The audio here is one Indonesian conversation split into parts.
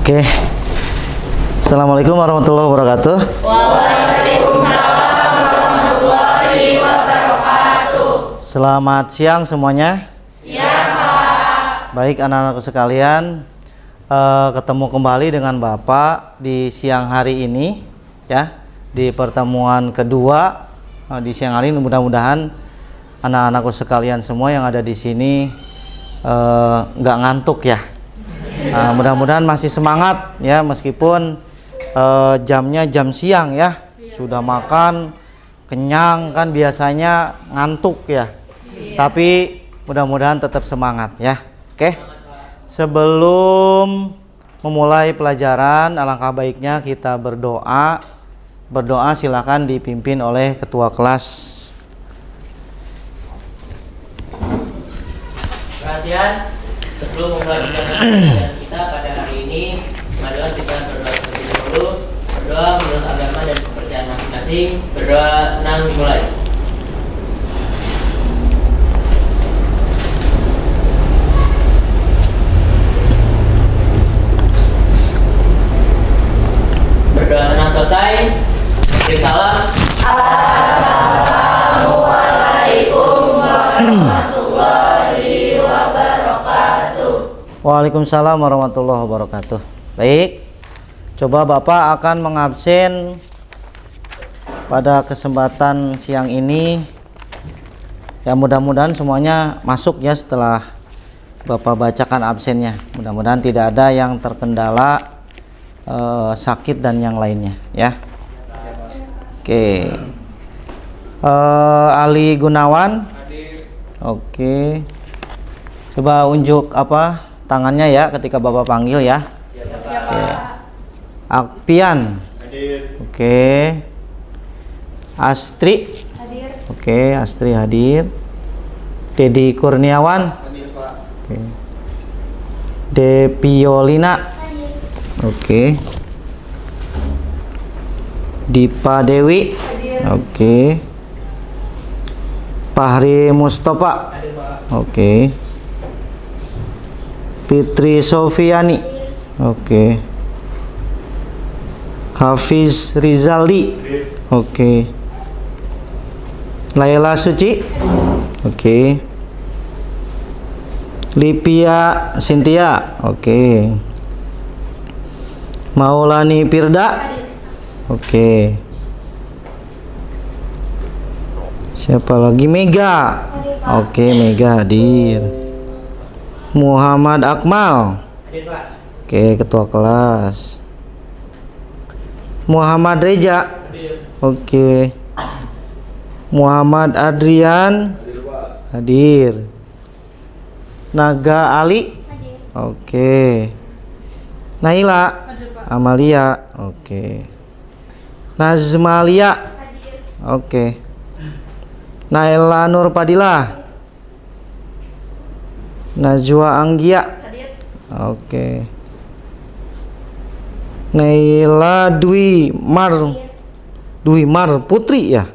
Oke. Assalamualaikum warahmatullahi wabarakatuh. Waalaikumsalam warahmatullahi wabarakatuh. Selamat siang semuanya. Siang, Pak. Baik anak-anakku sekalian, ketemu kembali dengan Bapak di siang hari ini ya, di pertemuan kedua di siang hari ini. Mudah-mudahan anak-anakku sekalian semua yang ada di sini nggak ngantuk ya. Mudah-mudahan masih semangat ya, meskipun jamnya jam siang ya, sudah makan kenyang kan, biasanya ngantuk ya. Tapi mudah-mudahan tetap semangat ya. Oke. Sebelum memulai pelajaran, alangkah baiknya kita berdoa. Berdoa silakan dipimpin oleh ketua kelas. Perhatian, sebelum memulai pelajaran kita pada hari ini, marilah kita berdoa terlebih dahulu. Berdoa menurut agama dan kepercayaan masing-masing. Berdoa 6 dimulai. Berdoa tenang selesai. Beri salam. Assalamualaikum warahmatullahi wabarakatuh. Waalaikumsalam warahmatullahi wabarakatuh. Baik, coba Bapak akan mengabsen pada kesempatan siang ini. Ya, mudah-mudahan semuanya masuk ya setelah Bapak bacakan absennya. Mudah-mudahan tidak ada yang terkendala sakit dan yang lainnya ya. Oke. Ali Gunawan. Oke. Coba unjuk apa tangannya ya ketika Bapak panggil ya. Oke. Akpian. Oke. Astri. Oke, Astri hadir. Dedi Kurniawan. Oke. Depiolina. Oke. Dipa Dewi. Oke. Fahri Mustafa. Oke. Fitri Sofiani. Oke. Hafiz Rizaldi. Oke. Laila Suci. Oke. Lipia Cynthia. Oke. Maulani Firda. Oke. Siapa lagi? Mega. Oke, Mega hadir. Muhammad Akmal. Hadir, Pak. Oke, ketua kelas. Muhammad Reja. Hadir. Oke. Muhammad Adrian. Hadir. Naga Ali. Oke. Naila Amalia. Oke. Nazmalia. Oke. Naila Nur Padilla. Najwa Anggia. Oke. Naila Dwi Mar Putri ya.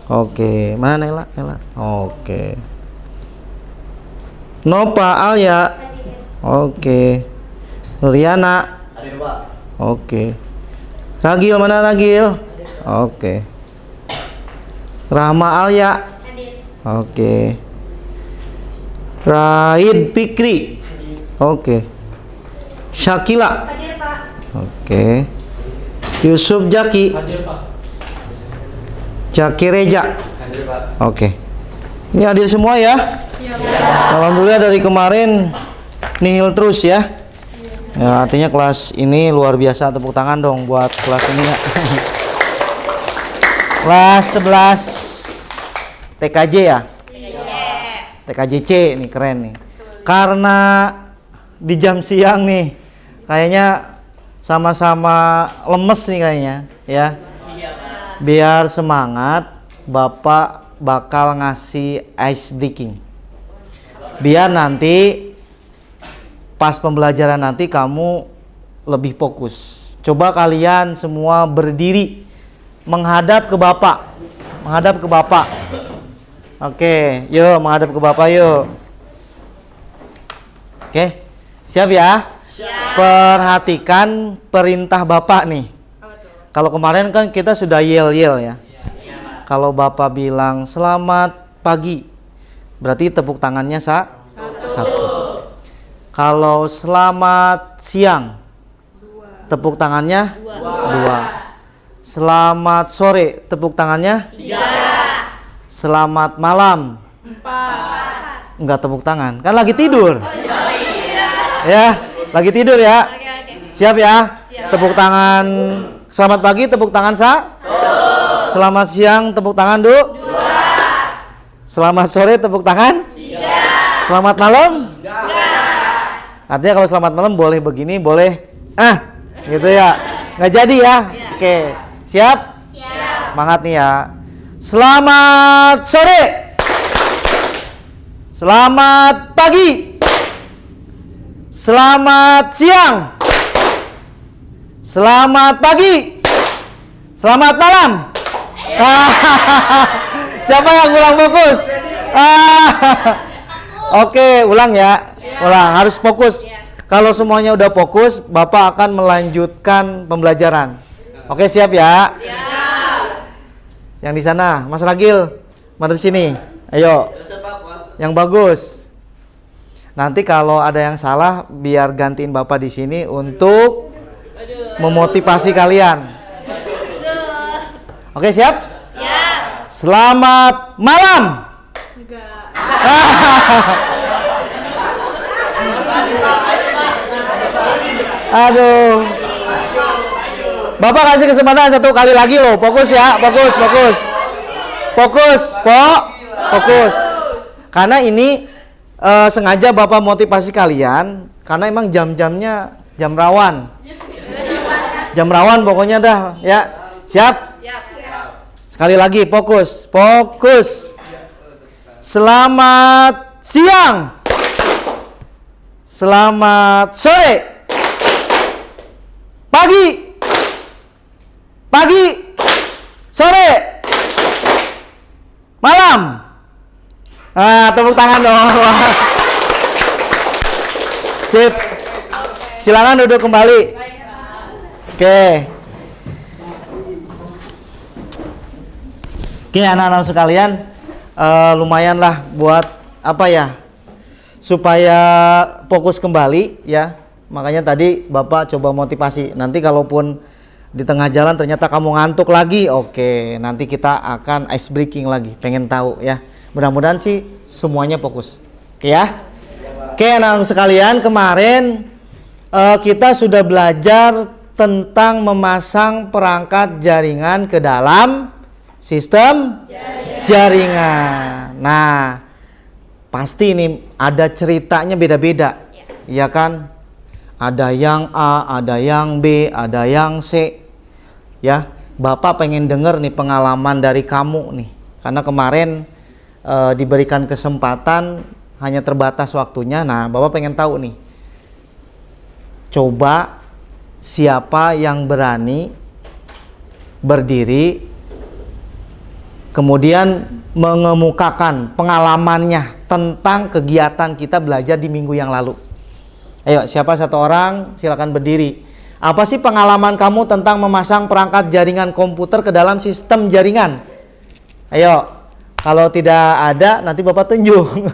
Oke. Mana Naila? Oke. Nova Alia. Oke. Nuriana. Hadir, Pak. Oke. Ragil, mana Ragil? Oke. Rahma Alia. Oke. Raid Fikri. Oke. Syakila. Oke. Yusuf Jaki. Hadir, Pak. Jaki Reja. Hadir, Pak. Oke. Ini hadir semua ya? Alhamdulillah dari kemarin nihil terus ya. Ya, artinya kelas ini luar biasa, tepuk tangan dong buat kelas ini ya. Kelas 11 TKJ ya? TKJC nih, keren nih. Karena di jam siang nih, kayaknya sama-sama lemes nih kayaknya ya. Biar semangat, Bapak bakal ngasih ice breaking. Biar nanti pas pembelajaran nanti kamu lebih fokus. Coba kalian semua berdiri menghadap ke Bapak. Menghadap ke Bapak. Oke, yuk menghadap ke Bapak yuk. Oke. Siap ya? Siap. Perhatikan perintah Bapak nih. Kalau kemarin kan kita sudah yel-yel ya. Kalau Bapak bilang selamat pagi, berarti tepuk tangannya satu. Kalau selamat siang, tepuk tangannya dua. Selamat sore, tepuk tangannya selamat malam, enggak tepuk tangan, kan lagi tidur. Ya, lagi tidur ya. Siap ya? Tepuk tangan selamat pagi, tepuk tangan Selamat siang, tepuk tangan Selamat sore, tepuk tangan Selamat malam? Artinya kalau selamat malam boleh begini, boleh gitu ya. Nggak jadi ya? Oke, siap? Semangat nih ya. Selamat sore, selamat pagi, selamat siang, selamat pagi, selamat malam. Siapa yang ulang fokus? Oke, ulang ya. Ulang, harus fokus. Kalau semuanya udah fokus, Bapak akan melanjutkan pembelajaran. Oke, siap ya? Yang di sana, Mas Ragil, madep sini. Ayo. Yang bagus. Nanti kalau ada yang salah, biar gantiin Bapak di sini untuk memotivasi kalian. Oke, siap? Selamat malam. Aduh. Bapak kasih kesempatan satu kali lagi loh. Fokus ya, fokus. Fokus. Karena ini sengaja Bapak motivasi kalian karena emang jam-jamnya jam rawan. Jam rawan pokoknya dah, ya. Siap? Sekali lagi, fokus. Selamat siang. Selamat sore. Pagi. Sore. Malam. Tepuk tangan dong. Sip. Silakan duduk kembali. Oke, anak-anak sekalian, lumayan lah buat apa ya, supaya fokus kembali ya. Makanya tadi Bapak coba motivasi. Nanti kalaupun di tengah jalan ternyata kamu ngantuk lagi, oke, nanti kita akan ice breaking lagi. Pengen tahu ya. Mudah-mudahan sih semuanya fokus. Oke ya. Oke, anak-anak sekalian, kemarin kita sudah belajar tentang memasang perangkat jaringan ke dalam sistem jaringan. Nah, pasti ini ada ceritanya beda-beda, ya kan? Ada yang A, ada yang B, ada yang C. Ya, Bapak pengen denger nih pengalaman dari kamu nih. Karena kemarin diberikan kesempatan hanya terbatas waktunya. Nah, Bapak pengen tahu nih. Coba siapa yang berani berdiri kemudian mengemukakan pengalamannya tentang kegiatan kita belajar di minggu yang lalu. Ayo, siapa satu orang silakan berdiri. Apa sih pengalaman kamu tentang memasang perangkat jaringan komputer ke dalam sistem jaringan? Ayo, kalau tidak ada nanti Bapak tunjuk.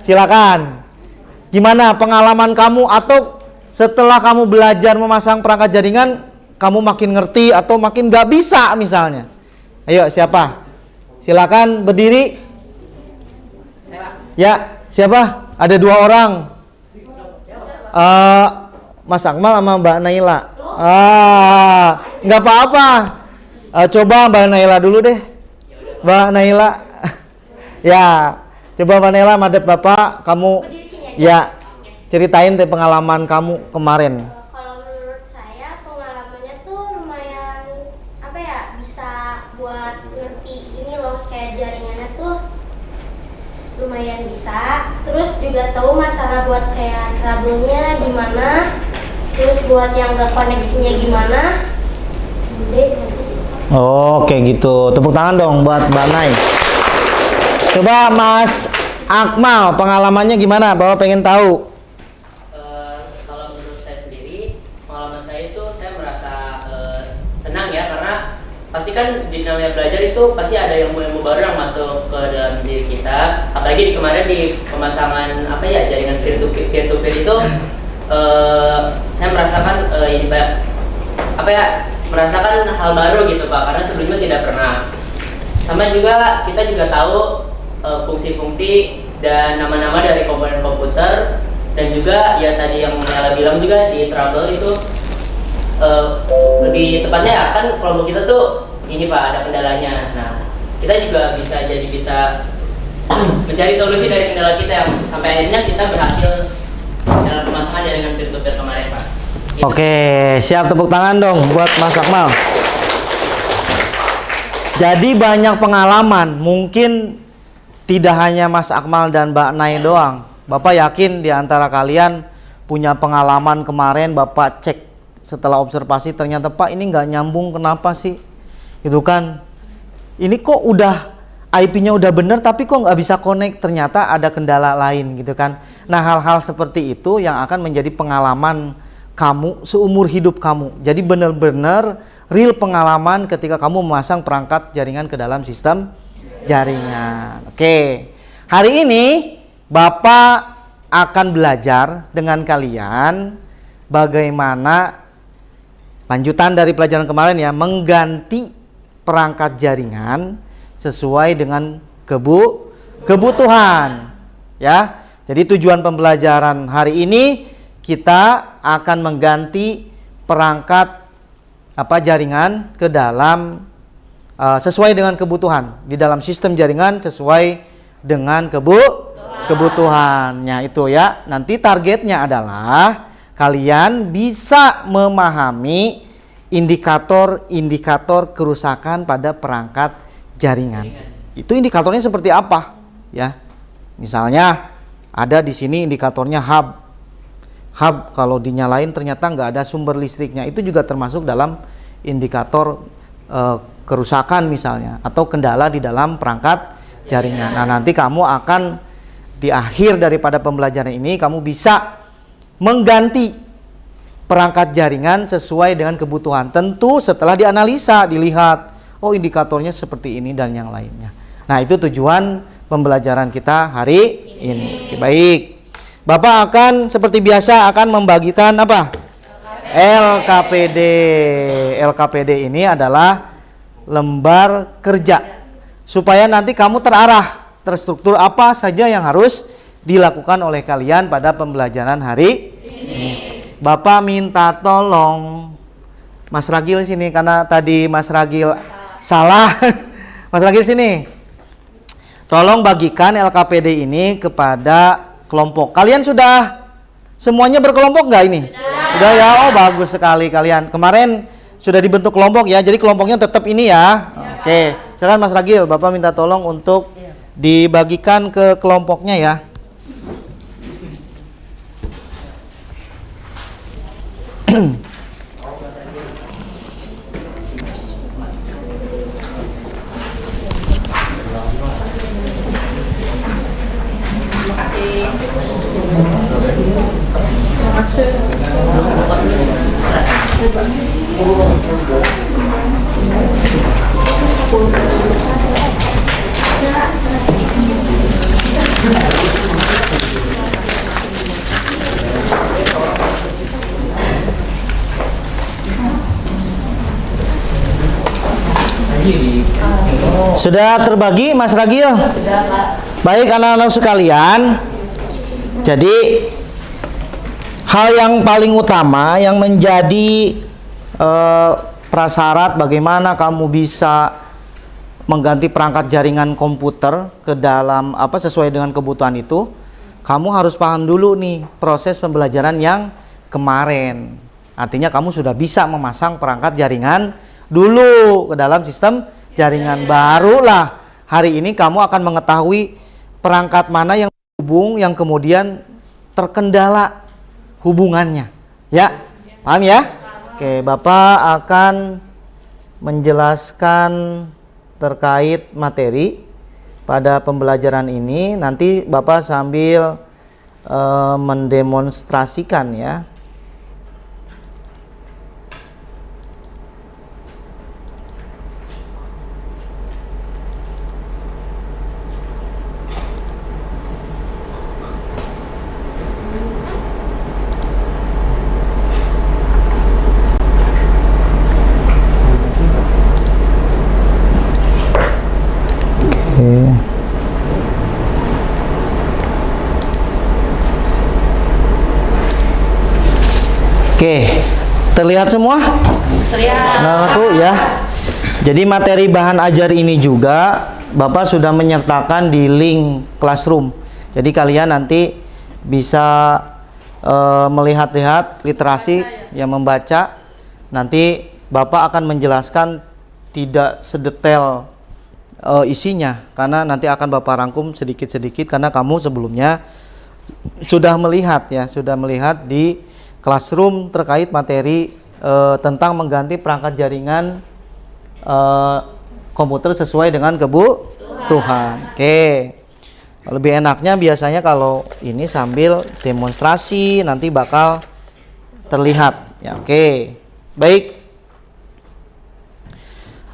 Silakan. Gimana pengalaman kamu, atau setelah kamu belajar memasang perangkat jaringan kamu makin ngerti atau makin gak bisa misalnya? Ayo, siapa? Silakan berdiri. Ya, siapa? Ada 2 orang. Mas Akmal sama Mbak Naila. Nggak apa-apa. Coba Mbak Naila dulu deh. Mbak Naila. Ya, coba Mbak Naila madep Bapak. Kamu ya ceritain deh pengalaman kamu kemarin. Kalau menurut saya pengalamannya tuh lumayan apa ya, bisa buat ngerti ini loh, kayak jaringannya tuh lumayan bisa. Terus juga tahu masalah buat kayak kabelnya gimana. Terus buat yang nggak koneksinya gimana. Oke gitu. Tepuk tangan dong buat Mbak Nay. Coba Mas Akmal, pengalamannya gimana? Bapak pengen tahu. Kalau menurut saya kan di namanya belajar itu pasti ada ilmu-ilmu baru yang masuk ke dalam diri kita. Apalagi kemarin di pemasangan jaringan peer to peer itu saya merasakan ini Pak, merasakan hal baru gitu Pak, karena sebelumnya tidak pernah. Sama juga kita juga tahu fungsi-fungsi dan nama-nama dari komponen komputer, dan juga ya tadi yang Nela bilang juga di trouble itu lebih tepatnya kan kelompok kita tuh ini Pak ada kendalanya. Nah kita juga bisa mencari solusi dari kendala kita yang sampai akhirnya kita berhasil dalam pemasangan jaringan peer to peer kemarin Pak. Gitu. Oke, siap, tepuk tangan dong buat Mas Akmal. Jadi banyak pengalaman, mungkin tidak hanya Mas Akmal dan Mbak Nay doang. Bapak yakin di antara kalian punya pengalaman kemarin Bapak cek setelah observasi ternyata Pak ini nggak nyambung, kenapa sih? Gitu kan? Ini kok udah IP-nya udah bener tapi kok nggak bisa connect, ternyata ada kendala lain gitu kan. Nah hal-hal seperti itu yang akan menjadi pengalaman kamu seumur hidup kamu. Jadi benar-benar real pengalaman ketika kamu memasang perangkat jaringan ke dalam sistem jaringan. Oke, hari ini Bapak akan belajar dengan kalian bagaimana lanjutan dari pelajaran kemarin ya, mengganti perangkat jaringan sesuai dengan kebutuhan ya. Jadi tujuan pembelajaran hari ini kita akan mengganti perangkat jaringan ke dalam sesuai dengan kebutuhan di dalam sistem jaringan sesuai dengan kebutuhannya itu ya. Nanti targetnya adalah kalian bisa memahami indikator-indikator kerusakan pada perangkat jaringan. Itu indikatornya seperti apa ya? Misalnya ada di sini indikatornya hub kalau dinyalain ternyata nggak ada sumber listriknya, itu juga termasuk dalam indikator kerusakan misalnya atau kendala di dalam perangkat jaringan. Nah nanti kamu akan di akhir daripada pembelajaran ini kamu bisa mengganti perangkat jaringan sesuai dengan kebutuhan. Tentu setelah dianalisa, dilihat oh indikatornya seperti ini dan yang lainnya. Nah itu tujuan pembelajaran kita hari ini. Oke, baik. Bapak akan seperti biasa akan membagikan apa? LKPD. LKPD ini adalah lembar kerja. Supaya nanti kamu terarah, terstruktur apa saja yang harus dilakukan oleh kalian pada pembelajaran hari ini. Bapak minta tolong Mas Ragil sini, karena tadi Mas Ragil salah. Mas Ragil sini. Tolong bagikan LKPD ini kepada kelompok. Kalian sudah semuanya berkelompok nggak ini? Sudah ya, oh bagus sekali kalian. Kemarin sudah dibentuk kelompok ya, jadi kelompoknya tetap ini ya. Oke, silakan Mas Ragil, Bapak minta tolong untuk dibagikan ke kelompoknya ya. Sudah terbagi Mas Ragil? Sudah, Pak. Baik anak-anak sekalian. Jadi hal yang paling utama yang menjadi prasyarat bagaimana kamu bisa mengganti perangkat jaringan komputer ke dalam sesuai dengan kebutuhan itu, kamu harus paham dulu nih proses pembelajaran yang kemarin. Artinya kamu sudah bisa memasang perangkat jaringan dulu ke dalam sistem jaringan, barulah hari ini kamu akan mengetahui perangkat mana yang hubung yang kemudian terkendala hubungannya. Ya, paham ya? Oke, Bapak akan menjelaskan terkait materi pada pembelajaran ini. Nanti Bapak sambil mendemonstrasikan ya. Oke, terlihat semua? Terlihat. Anak-anakku ya. Jadi materi bahan ajar ini juga Bapak sudah menyertakan di link Classroom. Jadi kalian nanti bisa melihat-lihat literasi yang membaca. Nanti Bapak akan menjelaskan tidak sedetail isinya, karena nanti akan Bapak rangkum sedikit-sedikit karena kamu sebelumnya sudah melihat ya, sudah melihat di Classroom terkait materi tentang mengganti perangkat jaringan komputer sesuai dengan kebutuhan. Oke. Lebih enaknya biasanya kalau ini sambil demonstrasi, nanti bakal terlihat ya. Oke. Baik.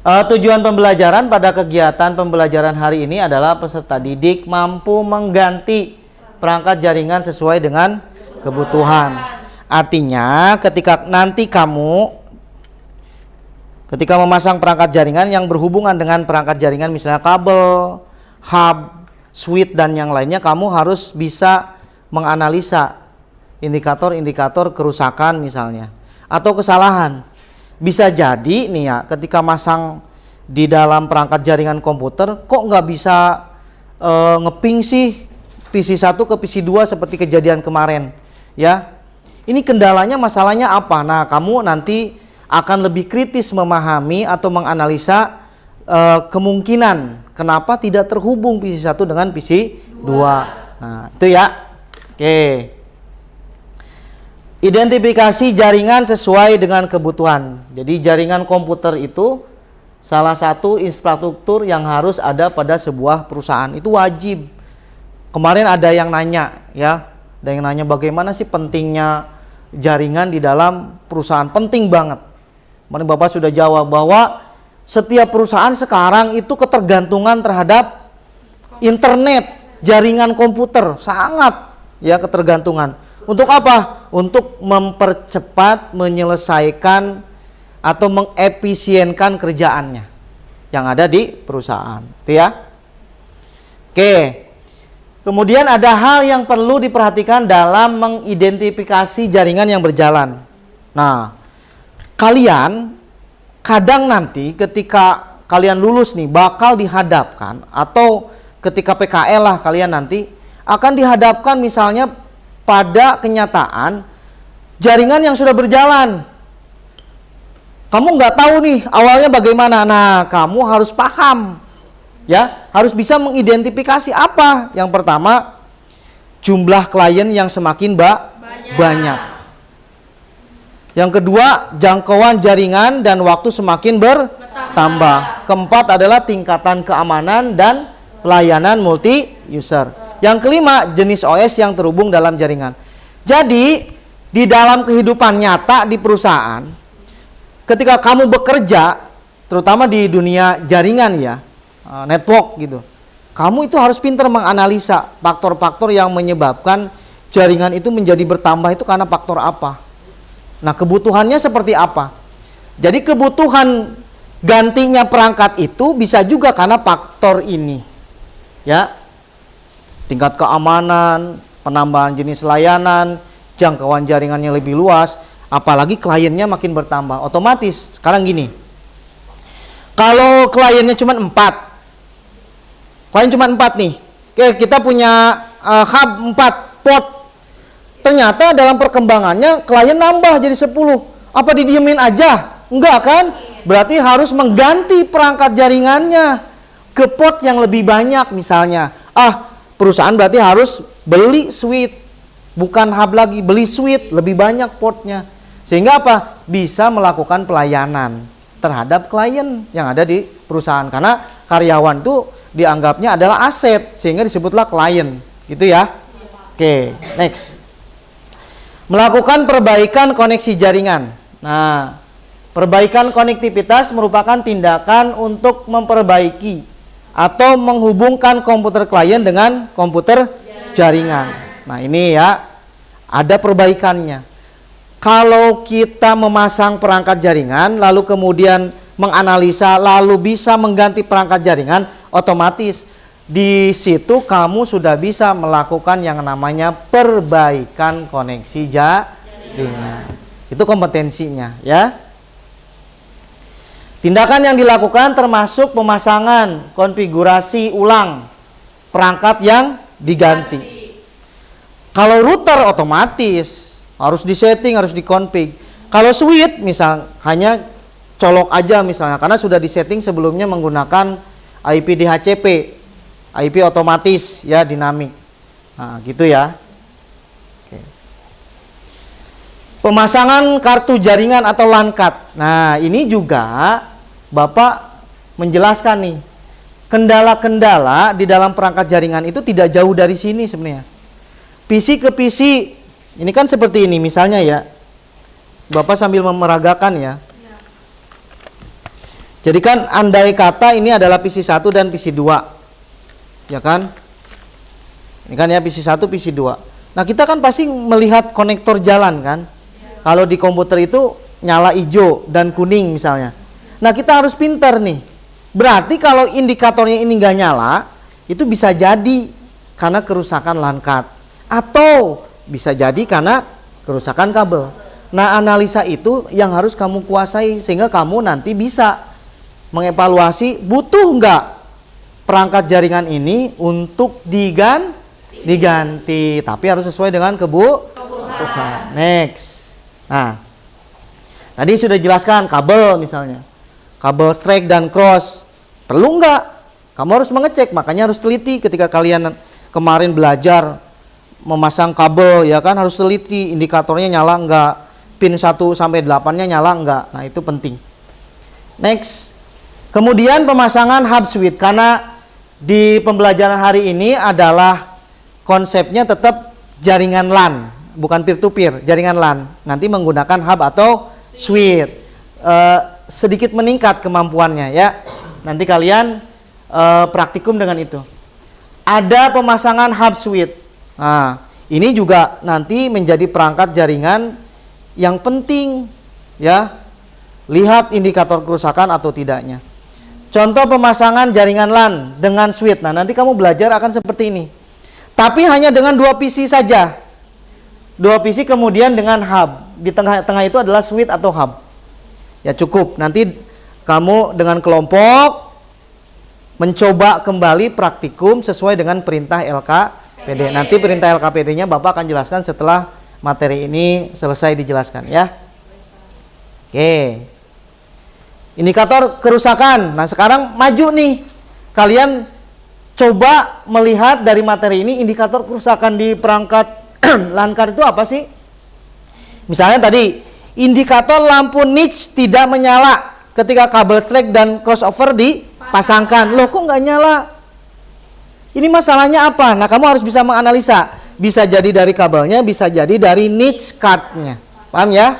Tujuan pembelajaran pada kegiatan pembelajaran hari ini adalah peserta didik mampu mengganti perangkat jaringan sesuai dengan kebutuhan. Artinya ketika nanti kamu ketika memasang perangkat jaringan yang berhubungan dengan perangkat jaringan, misalnya kabel, hub, switch dan yang lainnya, kamu harus bisa menganalisa indikator-indikator kerusakan misalnya atau kesalahan. Bisa jadi nih ya, ketika masang di dalam perangkat jaringan komputer kok nggak bisa ngeping sih PC1 ke PC2 seperti kejadian kemarin ya. Ini kendalanya, masalahnya apa? Nah, kamu nanti akan lebih kritis memahami atau menganalisa kemungkinan kenapa tidak terhubung PC1 dengan PC2. Nah, itu ya. Oke. Identifikasi jaringan sesuai dengan kebutuhan. Jadi jaringan komputer itu salah satu infrastruktur yang harus ada pada sebuah perusahaan. Itu wajib. Kemarin ada yang nanya ya, ada yang nanya bagaimana sih pentingnya jaringan di dalam perusahaan. Penting banget. Kemarin Bapak sudah jawab bahwa setiap perusahaan sekarang itu ketergantungan terhadap internet, jaringan komputer, sangat ya ketergantungan. Untuk apa? Untuk mempercepat, menyelesaikan atau mengefisienkan kerjaannya yang ada di perusahaan. Itu ya. Oke. Kemudian ada hal yang perlu diperhatikan dalam mengidentifikasi jaringan yang berjalan. Nah, kalian kadang nanti ketika kalian lulus nih bakal dihadapkan, atau ketika PKL lah kalian nanti akan dihadapkan misalnya pada kenyataan jaringan yang sudah berjalan. Kamu nggak tahu nih awalnya bagaimana. Nah, kamu harus paham ya, harus bisa mengidentifikasi apa. Yang pertama, jumlah klien yang semakin banyak. Yang kedua, jangkauan jaringan dan waktu semakin bertambah. Keempat adalah tingkatan keamanan dan pelayanan multi user. Yang kelima, jenis OS yang terhubung dalam jaringan. Jadi, di dalam kehidupan nyata di perusahaan, ketika kamu bekerja, terutama di dunia jaringan ya, network gitu, kamu itu harus pintar menganalisa faktor-faktor yang menyebabkan jaringan itu menjadi bertambah itu karena faktor apa. Nah, kebutuhannya seperti apa. Jadi kebutuhan gantinya perangkat itu bisa juga karena faktor ini ya, tingkat keamanan, penambahan jenis layanan, jangkauan jaringannya lebih luas, apalagi kliennya makin bertambah. Otomatis sekarang gini, kalau kliennya cuma 4, klien cuma 4 nih. Oke, kita punya hub 4 port. Ternyata dalam perkembangannya klien nambah jadi 10. Apa didiemin aja? Enggak kan? Berarti harus mengganti perangkat jaringannya ke port yang lebih banyak misalnya. Perusahaan berarti harus beli switch, bukan hub lagi, beli switch, lebih banyak portnya. Sehingga apa? Bisa melakukan pelayanan terhadap klien yang ada di perusahaan. Karena karyawan itu dianggapnya adalah aset, sehingga disebutlah klien, gitu ya. Oke, next. Melakukan perbaikan koneksi jaringan. Nah, perbaikan konektivitas merupakan tindakan untuk memperbaiki atau menghubungkan komputer klien dengan komputer jaringan. Nah, ini ya, ada perbaikannya. Kalau kita memasang perangkat jaringan, lalu kemudian menganalisa, lalu bisa mengganti perangkat jaringan, otomatis di situ kamu sudah bisa melakukan yang namanya perbaikan koneksi jaringan. Itu kompetensinya ya. Tindakan yang dilakukan termasuk pemasangan, konfigurasi ulang perangkat yang diganti. Kalau router otomatis harus disetting, harus dikonfig. Kalau switch misal hanya colok aja misalnya karena sudah disetting sebelumnya menggunakan IP DHCP, IP otomatis ya, dinamik. Nah, gitu ya. Oke. Pemasangan kartu jaringan atau LAN card. Nah, ini juga Bapak menjelaskan nih. Kendala-kendala di dalam perangkat jaringan itu tidak jauh dari sini sebenarnya. PC ke PC, ini kan seperti ini misalnya ya. Bapak sambil memeragakan ya. Jadi kan andai kata ini adalah PC 1 dan PC 2. Ya kan? Ini kan ya PC 1, PC 2. Nah, kita kan pasti melihat konektor jalan kan. Kalau di komputer itu nyala hijau dan kuning misalnya. Nah, kita harus pintar nih. Berarti kalau indikatornya ini nggak nyala, itu bisa jadi karena kerusakan LAN card. Atau bisa jadi karena kerusakan kabel. Nah, analisa itu yang harus kamu kuasai sehingga kamu nanti bisa mengevaluasi butuh nggak perangkat jaringan ini untuk diganti. Tapi harus sesuai dengan kebutuhan. Next. Nah, tadi sudah jelaskan kabel misalnya. Kabel strike dan cross. Perlu nggak? Kamu harus mengecek, makanya harus teliti ketika kalian kemarin belajar memasang kabel, ya kan harus teliti indikatornya nyala nggak, pin 1 sampai 8-nya nyala nggak. Nah, itu penting. Next. Kemudian pemasangan hub switch, karena di pembelajaran hari ini adalah konsepnya tetap jaringan LAN, bukan peer to peer, jaringan LAN. Nanti menggunakan hub atau switch. Sedikit meningkat kemampuannya ya. Nanti kalian praktikum dengan itu. Ada pemasangan hub switch. Nah, ini juga nanti menjadi perangkat jaringan yang penting ya. Lihat indikator kerusakan atau tidaknya. Contoh pemasangan jaringan LAN dengan switch. Nah, nanti kamu belajar akan seperti ini. Tapi hanya dengan 2 PC saja. 2 PC kemudian dengan hub. Di tengah-tengah itu adalah switch atau hub. Ya cukup, nanti kamu dengan kelompok mencoba kembali praktikum sesuai dengan perintah LKPD. Nanti perintah LKPD-nya Bapak akan jelaskan setelah materi ini selesai dijelaskan ya. Oke. Indikator kerusakan. Nah, sekarang maju nih. Kalian coba melihat dari materi ini indikator kerusakan di perangkat LAN card itu apa sih? Misalnya tadi indikator lampu niche tidak menyala ketika kabel strike dan crossover dipasangkan. Loh, kok nggak nyala? Ini masalahnya apa? Nah, kamu harus bisa menganalisa. Bisa jadi dari kabelnya, bisa jadi dari niche cardnya. Paham ya?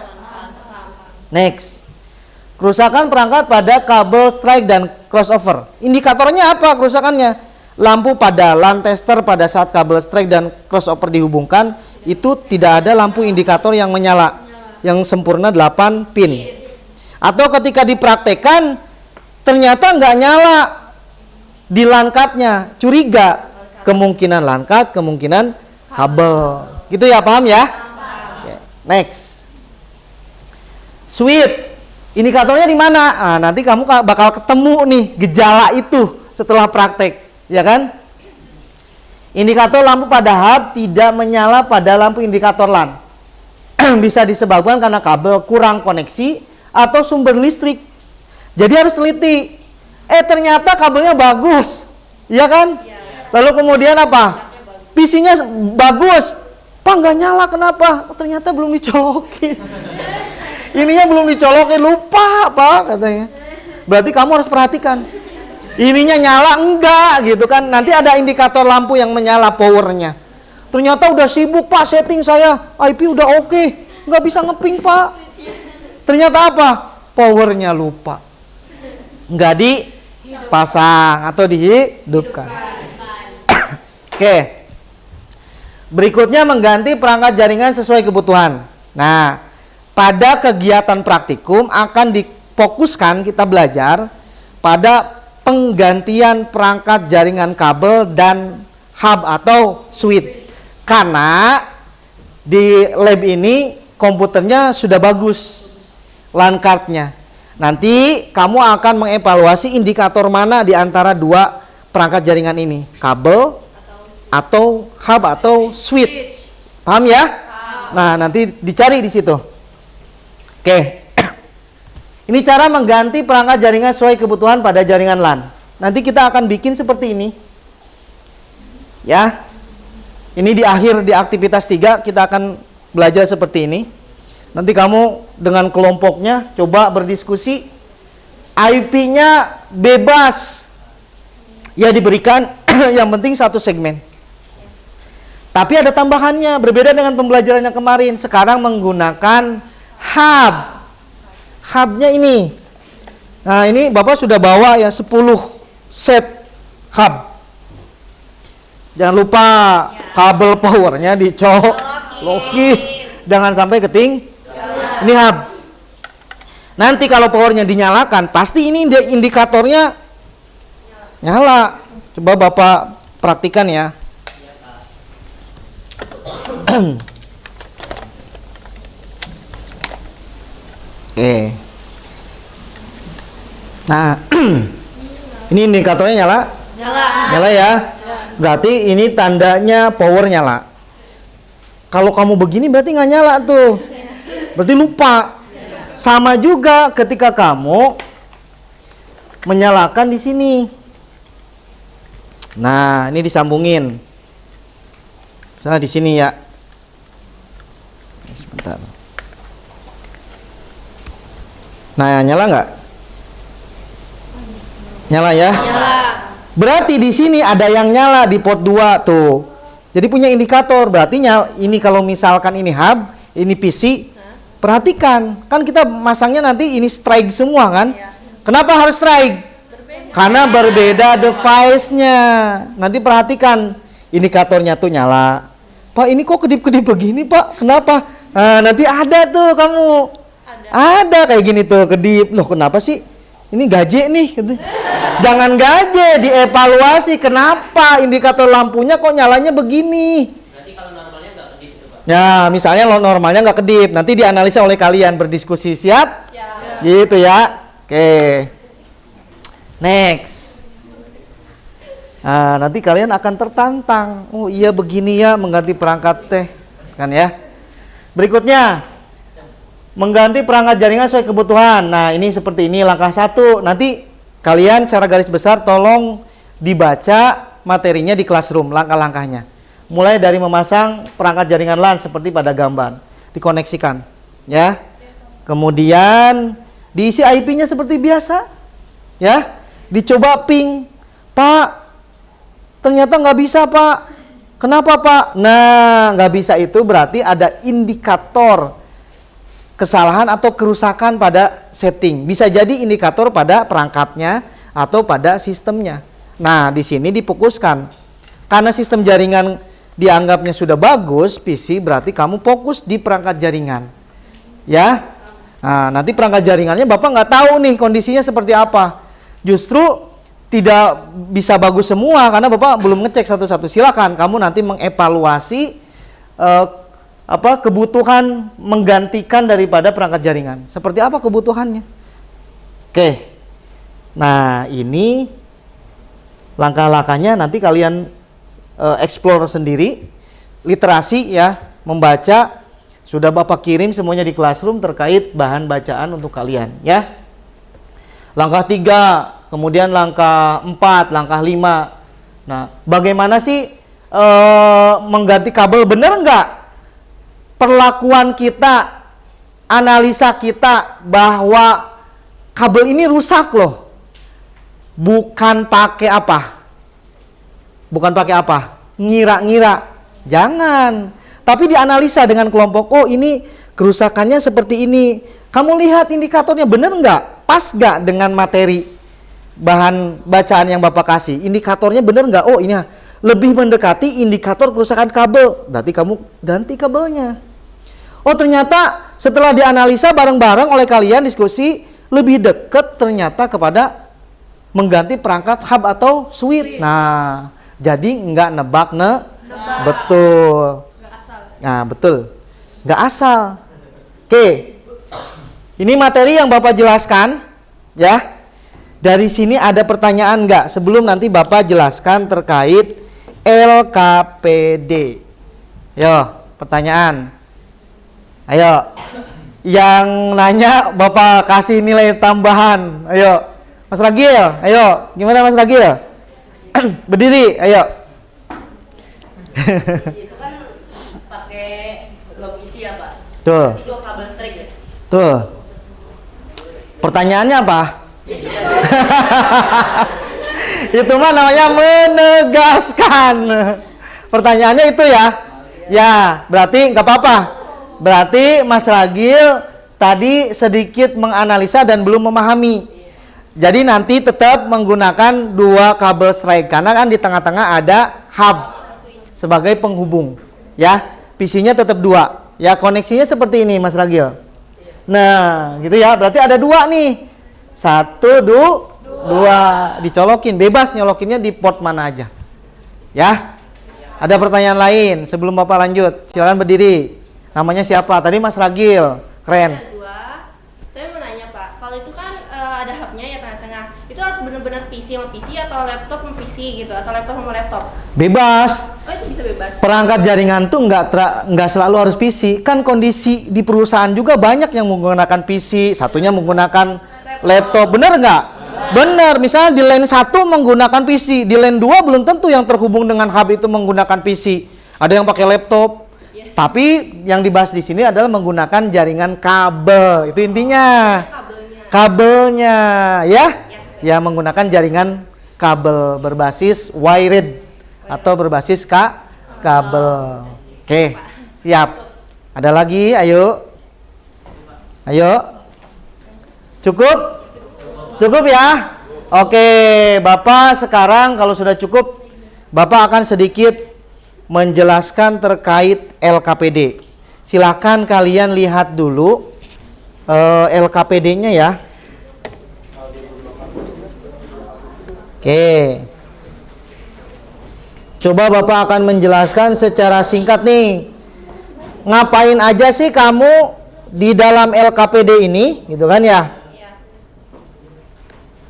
Next. Kerusakan perangkat pada kabel strike dan crossover. Indikatornya apa kerusakannya? Lampu pada LAN tester pada saat kabel strike dan crossover dihubungkan, itu tidak ada lampu indikator yang menyala. Yang sempurna 8 pin. Atau ketika dipraktekkan ternyata nggak nyala di LAN card-nya, curiga, kemungkinan LAN card, kemungkinan kabel. Gitu ya, paham ya? Okay. Next. Switch. Indikatornya di mana? Nah, nanti kamu bakal ketemu nih gejala itu setelah praktek, ya kan? Indikator lampu pada hub tidak menyala pada lampu indikator LAN. Bisa disebabkan karena kabel kurang koneksi atau sumber listrik. Jadi harus teliti. Ternyata kabelnya bagus, ya kan? Lalu kemudian apa? PC-nya bagus, Pak nggak nyala kenapa? Ternyata belum dicolokin. Ininya belum dicolokin, lupa Pak katanya. Berarti kamu harus perhatikan. Ininya nyala enggak gitu kan? Nanti ada indikator lampu yang menyala powernya. Ternyata udah sibuk Pak setting saya, IP udah oke, nggak bisa ngeping Pak. Ternyata apa? Powernya lupa, nggak dipasang atau dihidupkan. Oke. Berikutnya mengganti perangkat jaringan sesuai kebutuhan. Nah, pada kegiatan praktikum akan difokuskan kita belajar pada penggantian perangkat jaringan kabel dan hub atau switch. Karena di lab ini komputernya sudah bagus LAN card-nya. Nanti kamu akan mengevaluasi indikator mana di antara dua perangkat jaringan ini, kabel atau hub atau switch. Paham ya? Nah, nanti dicari di situ. Oke. Ini cara mengganti perangkat jaringan sesuai kebutuhan pada jaringan LAN. Nanti kita akan bikin seperti ini. Ya. Ini di akhir di aktivitas 3 kita akan belajar seperti ini. Nanti kamu dengan kelompoknya coba berdiskusi. IP-nya bebas. Ya diberikan yang penting satu segmen. Tapi ada tambahannya, berbeda dengan pembelajaran yang kemarin. Sekarang menggunakan hub. Hubnya ini. Nah, ini Bapak sudah bawa ya 10 set hub. Jangan lupa kabel powernya dicolokin. Jangan sampai keting. Ini hub. Nanti kalau powernya dinyalakan, pasti ini indikatornya nyala. Coba Bapak praktikan ya. Oke. Nah, ini indikatornya nyala? Nyala ya. Berarti ini tandanya power nyala. Kalau kamu begini berarti nggak nyala tuh. Berarti lupa. Sama juga ketika kamu menyalakan di sini. Nah, ini disambungin. Misalnya di sini ya. Sebentar. Nah, nyala nggak? Nyala ya? Nyala. Berarti di sini ada yang nyala di port 2 tuh. Jadi punya indikator. Berarti ini kalau misalkan ini hub, ini PC, perhatikan. Kan kita masangnya nanti ini strike semua kan? Kenapa harus strike? Karena berbeda device-nya. Nanti perhatikan indikatornya tuh nyala. Pak, ini kok kedip-kedip begini, Pak? Kenapa? Nah, nanti ada tuh kamu. Ada kayak gini tuh kedip. Loh, kenapa sih? Ini gaje nih gitu. Jangan gaje, dievaluasi kenapa indikator lampunya kok nyalanya begini. Berarti kalau normalnya nggak kedip itu, Pak. Ya, misalnya normalnya nggak kedip, nanti dianalisa oleh kalian berdiskusi. Siap? Ya. Gitu ya. Oke. Next. Nah, nanti kalian akan tertantang. Oh iya begini ya mengganti perangkat teh, kan ya. Berikutnya, mengganti perangkat jaringan sesuai kebutuhan. Nah, ini seperti ini langkah 1. Nanti kalian secara garis besar tolong dibaca materinya di classroom, langkah-langkahnya. Mulai dari memasang perangkat jaringan LAN seperti pada gambar, dikoneksikan, ya. Kemudian diisi IP-nya seperti biasa, ya. Dicoba ping, Pak. Ternyata nggak bisa, Pak. Kenapa, Pak? Nah, nggak bisa itu berarti ada indikator kesalahan atau kerusakan pada setting. Bisa jadi indikator pada perangkatnya atau pada sistemnya. Nah, di sini difokuskan. Karena sistem jaringan dianggapnya sudah bagus, PC, berarti kamu fokus di perangkat jaringan. Ya. Nah, nanti perangkat jaringannya Bapak nggak tahu nih kondisinya seperti apa. Justru tidak bisa bagus semua karena Bapak belum ngecek satu-satu. Silakan kamu nanti mengevaluasi kebutuhan menggantikan daripada perangkat jaringan. Seperti apa kebutuhannya? Oke. Nah, ini langkah-langkahnya nanti kalian explore sendiri, literasi ya, membaca. Sudah Bapak kirim semuanya di classroom terkait bahan bacaan untuk kalian ya. Langkah 3, kemudian langkah 4, langkah 5. Nah, bagaimana sih mengganti kabel, benar nggak? Perlakuan kita, analisa kita bahwa kabel ini rusak loh. Bukan pakai apa? Bukan pakai apa? Ngira-ngira. Jangan. Tapi dianalisa dengan kelompok, oh ini kerusakannya seperti ini. Kamu lihat indikatornya benar nggak? Pas nggak dengan materi bahan bacaan yang Bapak kasih? Indikatornya benar nggak? Oh ini lebih mendekati indikator kerusakan kabel. Berarti kamu ganti kabelnya. Oh ternyata setelah dianalisa bareng-bareng oleh kalian diskusi, lebih dekat ternyata kepada mengganti perangkat hub atau switch. Nah, jadi nggak nebak betul. Nah, betul. Nggak asal. Oke. Ini materi yang Bapak jelaskan, ya. Dari sini ada pertanyaan nggak? Sebelum nanti Bapak jelaskan terkait LKPD. Yo, pertanyaan. Ayo. Yang nanya Bapak kasih nilai tambahan. Ayo. Mas Ragil, ayo. Gimana Mas Ragil? Berdiri, ayo. Itu kan pakai low isi ya Pak. Tuh. Jadi 2 kabel straight ya. Tuh. Pertanyaannya apa? Itu mah namanya menegaskan. Pertanyaannya itu ya. Ya, berarti nggak apa-apa. Berarti Mas Ragil tadi sedikit menganalisa dan belum memahami. Jadi nanti tetap menggunakan 2 kabel straight karena kan di tengah-tengah ada hub sebagai penghubung. Ya, PC-nya tetap 2. Ya, koneksinya seperti ini Mas Ragil. Nah, gitu ya. Berarti ada 2 nih. 1, 2. Dicolokin, bebas nyolokinnya di port mana aja. Ya. Ada pertanyaan lain sebelum Bapak lanjut. Silakan berdiri. Namanya siapa? Tadi Mas Ragil. Keren. Ada 2. Saya mau nanya Pak, kalau itu kan ada hubnya ya tengah-tengah. Itu harus benar-benar PC sama PC atau laptop sama PC gitu, atau laptop sama laptop? Bebas. Oh, itu bisa bebas. Perangkat jaringan tuh nggak selalu harus PC. Kan kondisi di perusahaan juga banyak yang menggunakan PC, satunya menggunakan laptop. Bener nggak? Bener. Misalnya di LAN 1 menggunakan PC, di LAN 2 belum tentu yang terhubung dengan hub itu menggunakan PC. Ada yang pakai laptop. Tapi yang dibahas di sini adalah menggunakan jaringan kabel. Itu intinya. Kabelnya, ya. Ya, menggunakan jaringan kabel berbasis wired atau berbasis kabel. Oke, siap. Ada lagi? Ayo. Ayo. Cukup? Cukup ya? Oke, Bapak sekarang kalau sudah cukup, Bapak akan sedikit menjelaskan terkait LKPD. Silakan kalian lihat dulu LKPD-nya ya. Oke. Coba Bapak akan menjelaskan secara singkat nih. Ngapain aja sih kamu di dalam LKPD ini, gitu kan ya?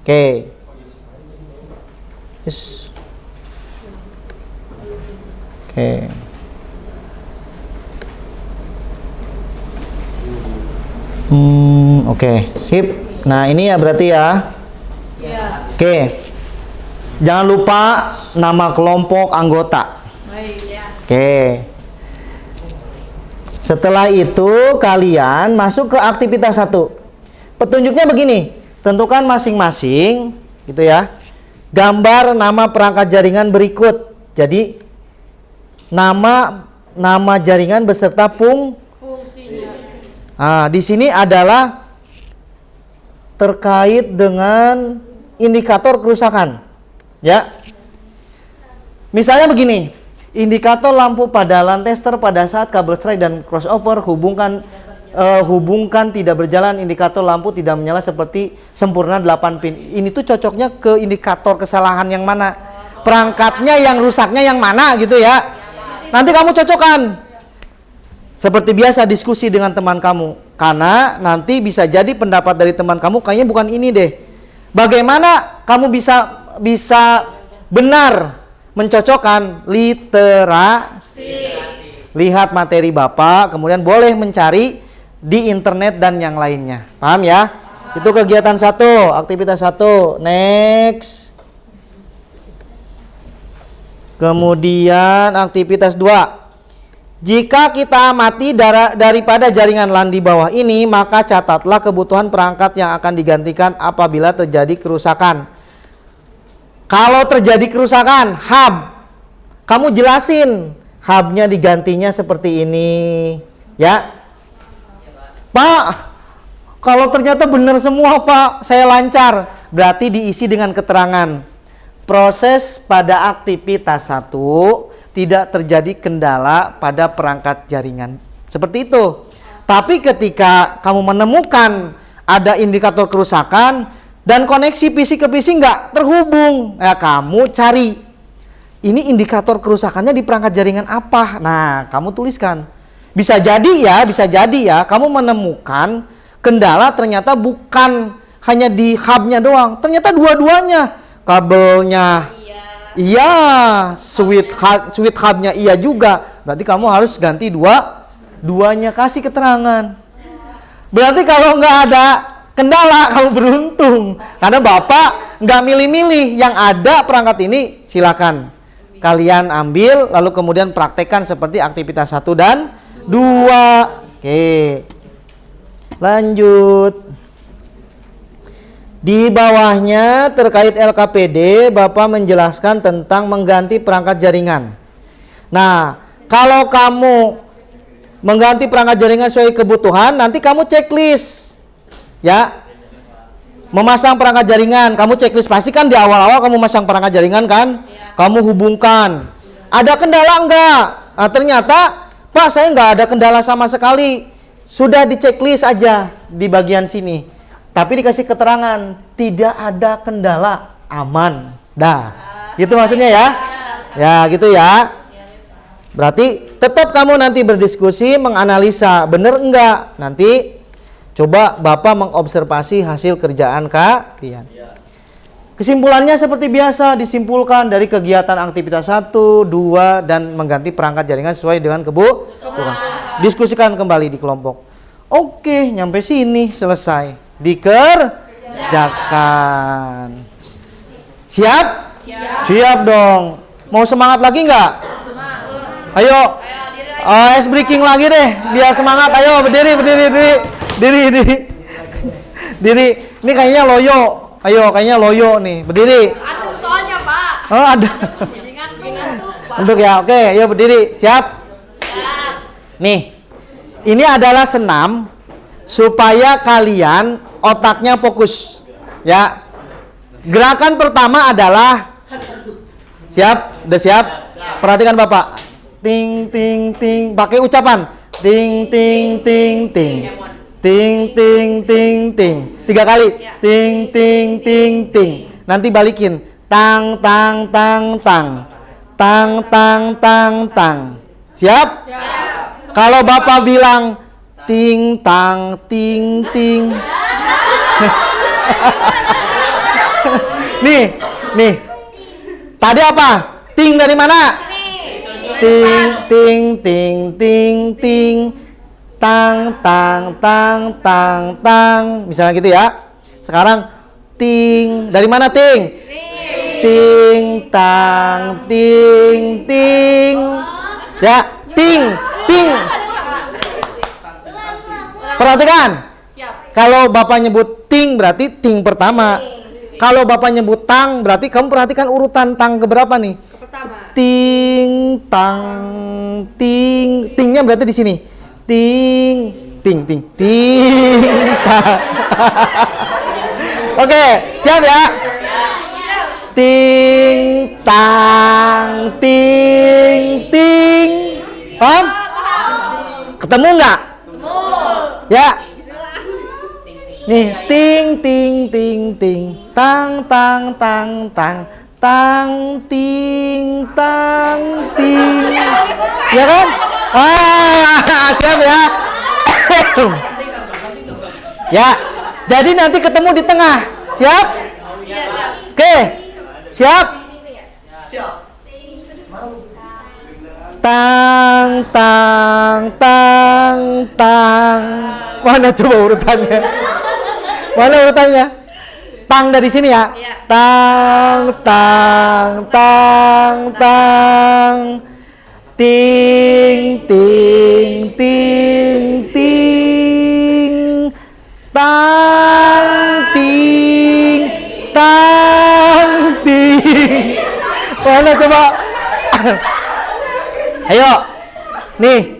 Oke. Yes. Oke. Oke, sip. Nah, ini ya berarti ya. Oke. Jangan lupa nama kelompok anggota. Oke. Setelah itu kalian masuk ke aktivitas 1. Petunjuknya begini. Tentukan masing-masing gitu ya. Gambar nama perangkat jaringan berikut. Jadi nama jaringan beserta fungsinya. Nah, di sini adalah terkait dengan indikator kerusakan. Ya. Misalnya begini, indikator lampu padalan tester pada saat kabel strike dan crossover hubungkan tidak berjalan, indikator lampu tidak menyala seperti sempurna 8 pin. Ini tuh cocoknya ke indikator kesalahan yang mana? Perangkatnya yang rusaknya yang mana gitu ya. Nanti kamu cocokkan. Seperti biasa diskusi dengan teman kamu. Karena nanti bisa jadi pendapat dari teman kamu kayaknya bukan ini deh. Bagaimana kamu bisa benar mencocokkan literasi. Lihat materi Bapak, kemudian boleh mencari di internet dan yang lainnya. Paham ya? Itu kegiatan 1, aktivitas 1. Next. Kemudian aktivitas 2. Jika kita amati daripada jaringan LAN di bawah ini, maka catatlah kebutuhan perangkat yang akan digantikan apabila terjadi kerusakan. Kalau terjadi kerusakan, hub, kamu jelasin hubnya digantinya seperti ini, ya. Pak, kalau ternyata benar semua Pak, saya lancar, berarti diisi dengan keterangan. Proses pada aktivitas 1 tidak terjadi kendala pada perangkat jaringan. Seperti itu. Tapi ketika kamu menemukan ada indikator kerusakan, dan koneksi PC ke PC nggak terhubung. Ya, kamu cari ini indikator kerusakannya di perangkat jaringan apa. Nah, kamu tuliskan. Bisa jadi ya, kamu menemukan kendala ternyata bukan hanya di hubnya doang, ternyata dua-duanya, kabelnya, iya, switch hubnya iya juga. Berarti kamu harus ganti duanya, kasih keterangan. Berarti kalau nggak ada kendala, kamu beruntung. Karena Bapak nggak milih-milih, yang ada perangkat ini silakan kalian ambil, lalu kemudian praktekkan seperti aktivitas 1 dan 2. Oke, lanjut. Di bawahnya terkait LKPD, Bapak menjelaskan tentang mengganti perangkat jaringan. Nah, kalau kamu mengganti perangkat jaringan sesuai kebutuhan, nanti kamu checklist. Ya, memasang perangkat jaringan, kamu checklist. Pasti kan di awal-awal kamu masang perangkat jaringan kan, kamu hubungkan. Ada kendala enggak? Nah, ternyata, Pak, saya enggak ada kendala sama sekali. Sudah di checklist aja di bagian sini. Tapi dikasih keterangan, tidak ada kendala, aman. Dah, gitu maksudnya ya? Ya, gitu ya. Berarti tetap kamu nanti berdiskusi, menganalisa, bener enggak? Nanti coba Bapak mengobservasi hasil kerjaan kalian. Kesimpulannya seperti biasa, disimpulkan dari kegiatan aktivitas 1, 2, dan mengganti perangkat jaringan sesuai dengan kebutuhan. Diskusikan kembali di kelompok. Oke, nyampe sini selesai. Dikerjakan. Siap? Siap dong. Mau semangat lagi nggak? Ayo. Ice breaking lagi deh, biar semangat. Ayo berdiri. Diri. Ini kayaknya loyo. Ayo, kayaknya loyo nih. Berdiri. Aduh, soalnya Pak. Oh, ada. Untuk ya, oke. Ayo berdiri. Siap? Nih, ini adalah senam supaya kalian otaknya fokus. Ya. Gerakan pertama adalah siap? Udah siap? Perhatikan Bapak. Ting ting ting, pakai ucapan. Ting ting ting ting. Ting ting ting ting. 3 kali. Ting ting ting ting. Nanti balikin. Tang tang tang tang. Tang tang tang tang. Siap? Kalau Bapak bilang ting tang ting ting. Nih. Tadi apa? Ting dari mana? Ting ting ting ting ting. Tang tang tang tang tang. Misalnya gitu ya. Sekarang ting. Dari mana ting? Ting tang ting ting. Ya, ting ting. Perhatikan. Kalau Bapak nyebut ting berarti ting pertama. Kalau Bapak nyebut tang berarti kamu perhatikan urutan tang keberapa nih? Pertama. Ting tang ting. Tingnya berarti di sini. Ting ting ting ting tang. Oke, siap ya? Ting tang ting ting. Paham? Ketemu nggak? Ya. Nih, ting ting ting ting, tang tang tang tang, tang ting tang ting. Ya kan? Wah, siap ya. Ya. Jadi nanti ketemu di tengah. Siap? Oke. Siap? Tang tang tang tang. Mana coba urutannya? Mana urutannya? Tang dari sini ya. Tang tang tang tang. Ting ting ting ting. Tang ting tang ting. Mana coba? Ayo. Nih.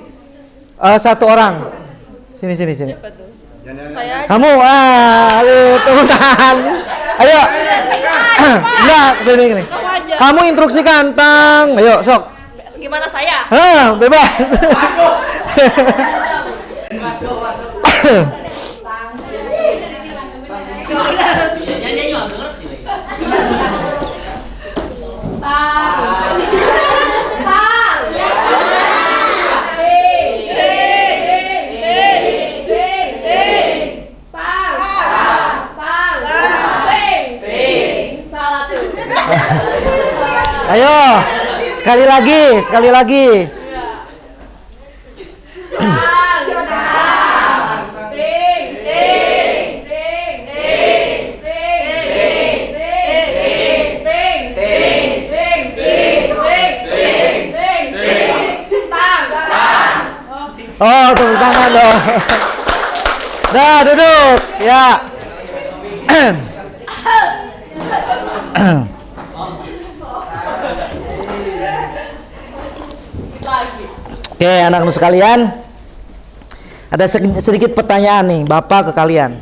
Satu orang. Sini. Saya Kamu, ayo tepuk tangan. Ayo. Enggak, sini. Kamu instruksikan tang. Ayo, sok. gimana saya? Bebas. Nyanyi Ayo. Sekali lagi. Oh, tepuk tangan dong. Dah, duduk. Ya. Oke, anak-anak sekalian. Ada sedikit pertanyaan nih, Bapak ke kalian.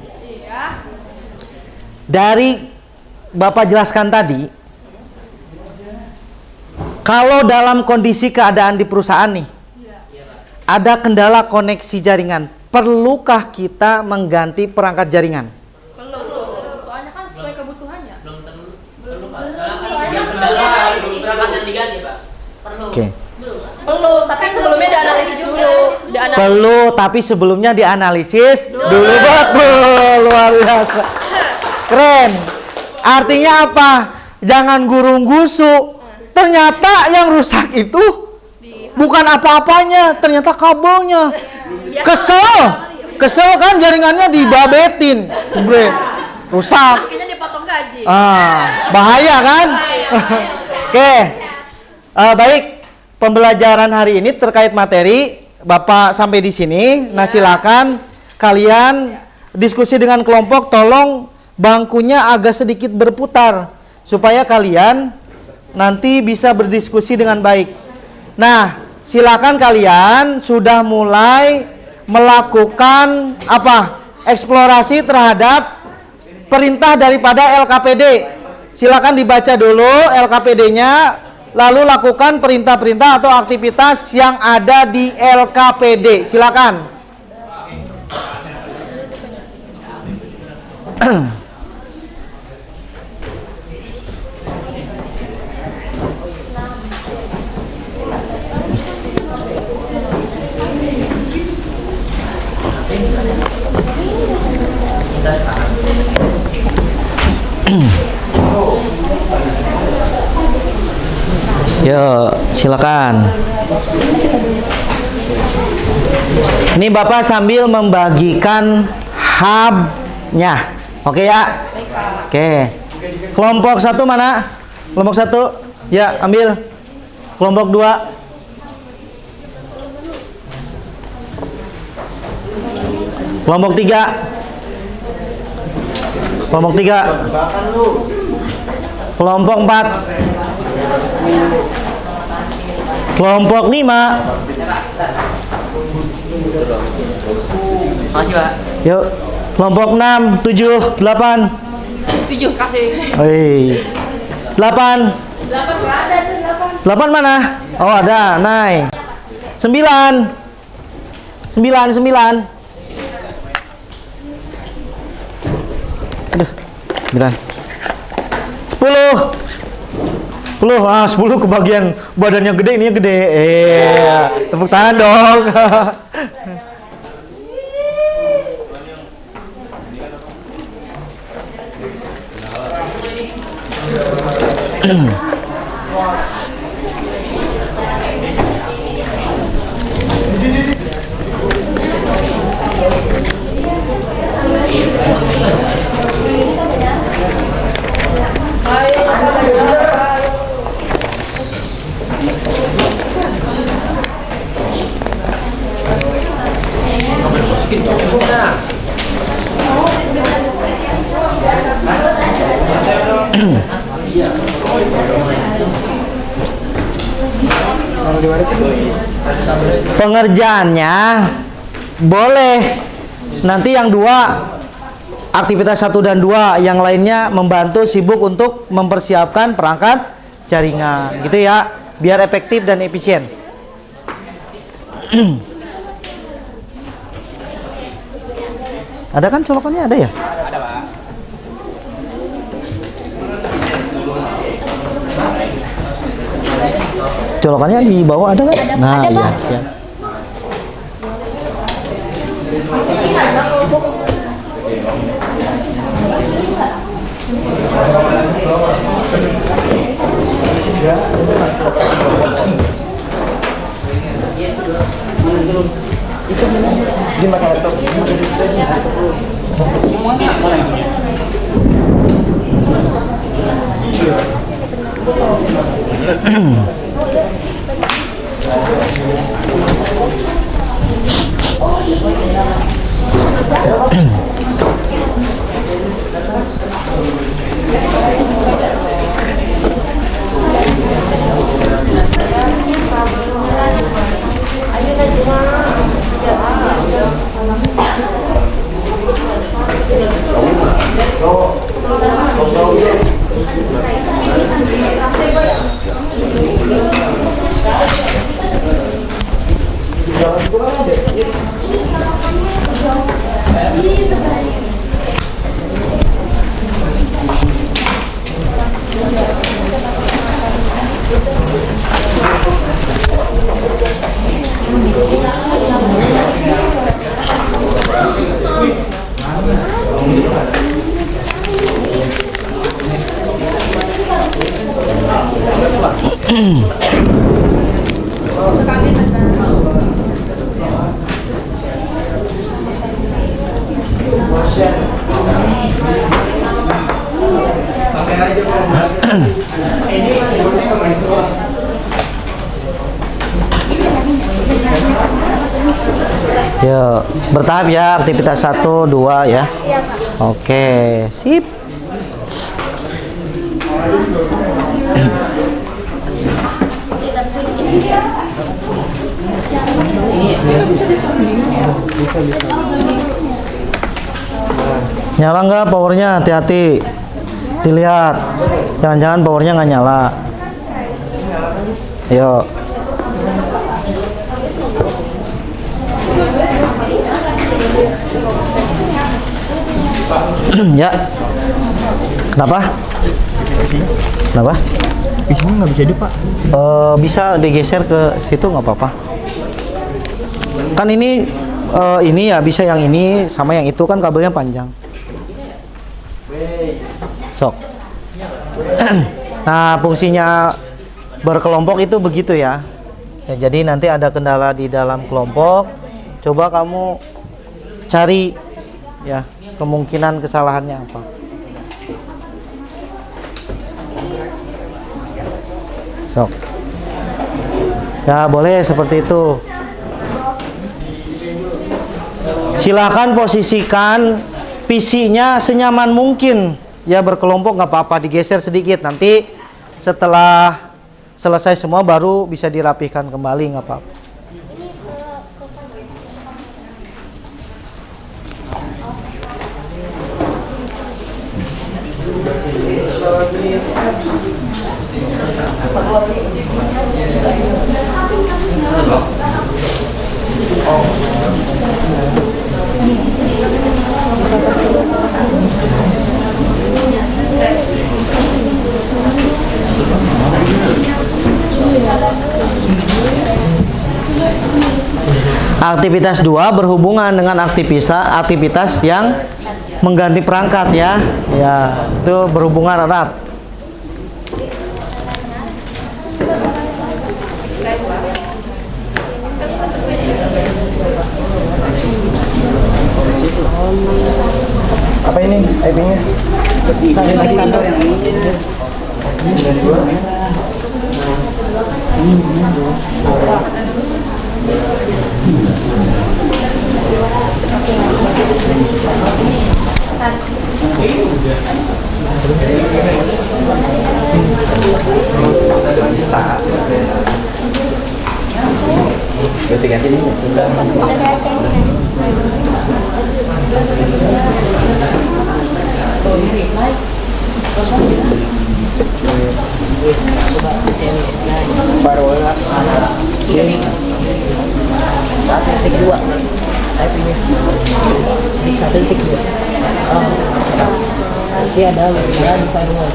Dari Bapak jelaskan tadi, kalau dalam kondisi keadaan di perusahaan nih, ada kendala koneksi jaringan, perlukah kita mengganti perangkat jaringan? Soalnya kan sesuai kebutuhannya. Belum Pak. Soalnya kan perangkat yang diganti Pak. Oke. Perlu, tapi sebelumnya dianalisis dulu. Perlu, tapi sebelumnya dianalisis dulu. Betul, luar biasa. Keren. Artinya apa? Jangan gurung-gusu. Ternyata yang rusak itu bukan apa-apanya, ternyata kabelnya. Kesel kan jaringannya dibabetin. Jebret. Rusak. Akhirnya dipotong gaji. Bahaya kan? Oke. Baik. Pembelajaran hari ini terkait materi Bapak sampai di sini. Nah, silakan kalian diskusi dengan kelompok, tolong bangkunya agak sedikit berputar supaya kalian nanti bisa berdiskusi dengan baik. Nah, silakan kalian sudah mulai melakukan apa? Eksplorasi terhadap perintah daripada LKPD. Silakan dibaca dulu LKPD-nya. Lalu lakukan perintah-perintah atau aktivitas yang ada di LKPD. Silakan. Yo, silakan. Ini Bapak sambil membagikan hubnya. Oke ya? Oke. Kelompok 1 mana? Kelompok 1? Ya, ambil. Kelompok 2. Kelompok 3. Kelompok 3. Kelompok 4. Kelompok 5. Makasih Pak. Yuk. Kelompok 6, 7, 8. 7 kasih. Oi. 8. 8 enggak ada tuh 8. 8 mana? Oh, ada. Naik. 9. 9. Aduh. 9. 10. 10 kebagian badannya gede, ininya gede. Tepuk tangan dong. Pengerjaannya boleh nanti yang 2 aktivitas 1 dan 2, yang lainnya membantu sibuk untuk mempersiapkan perangkat jaringan gitu ya, biar efektif dan efisien. Ada kan colokannya, ada ya? Ada Pak. Colokannya di bawah ada kan? Nah, iya, siap. Ya. Yuk, bertahap ya, aktivitas 1, 2 ya. Oke, sip. Nyala nggak powernya? Hati-hati. Dilihat. Jangan-jangan powernya nggak nyala. Yuk. Ya. Kenapa? Kenapa? Isinya nggak bisa hidup, Pak. Bisa digeser ke situ nggak apa-apa. Kan ini ya bisa yang ini sama yang itu kan kabelnya panjang. Sok. Nah, fungsinya berkelompok itu begitu ya. Ya, jadi nanti ada kendala di dalam kelompok, coba kamu cari ya kemungkinan kesalahannya apa. Sok. Ya, boleh seperti itu. Silakan posisikan PC-nya senyaman mungkin. Ya, berkelompok nggak apa-apa, digeser sedikit. Nanti setelah selesai semua baru bisa dirapihkan kembali, nggak apa-apa. Aktivitas 2 berhubungan dengan aktivitas yang mengganti perangkat ya. Ya, itu berhubungan erat. Apa ini IP-nya? Masih ganti nih. Baru lah. Ini 1.2. IP-nya 1.2. Nanti ada di firewall.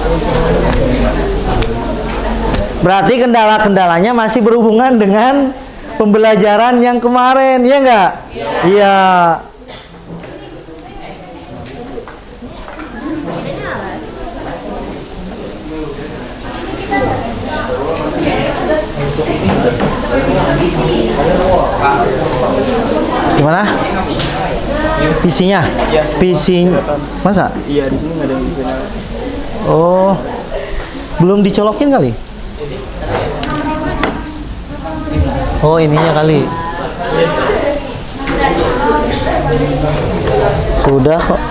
Berarti kendala-kendalanya masih berhubungan dengan pembelajaran yang kemarin, ya enggak? Iya. Gimana? PC-nya? PC masa? Iya, di sini nggak ada yang bisa. Oh, belum dicolokin kali? Oh, ininya kali. Sudah kok.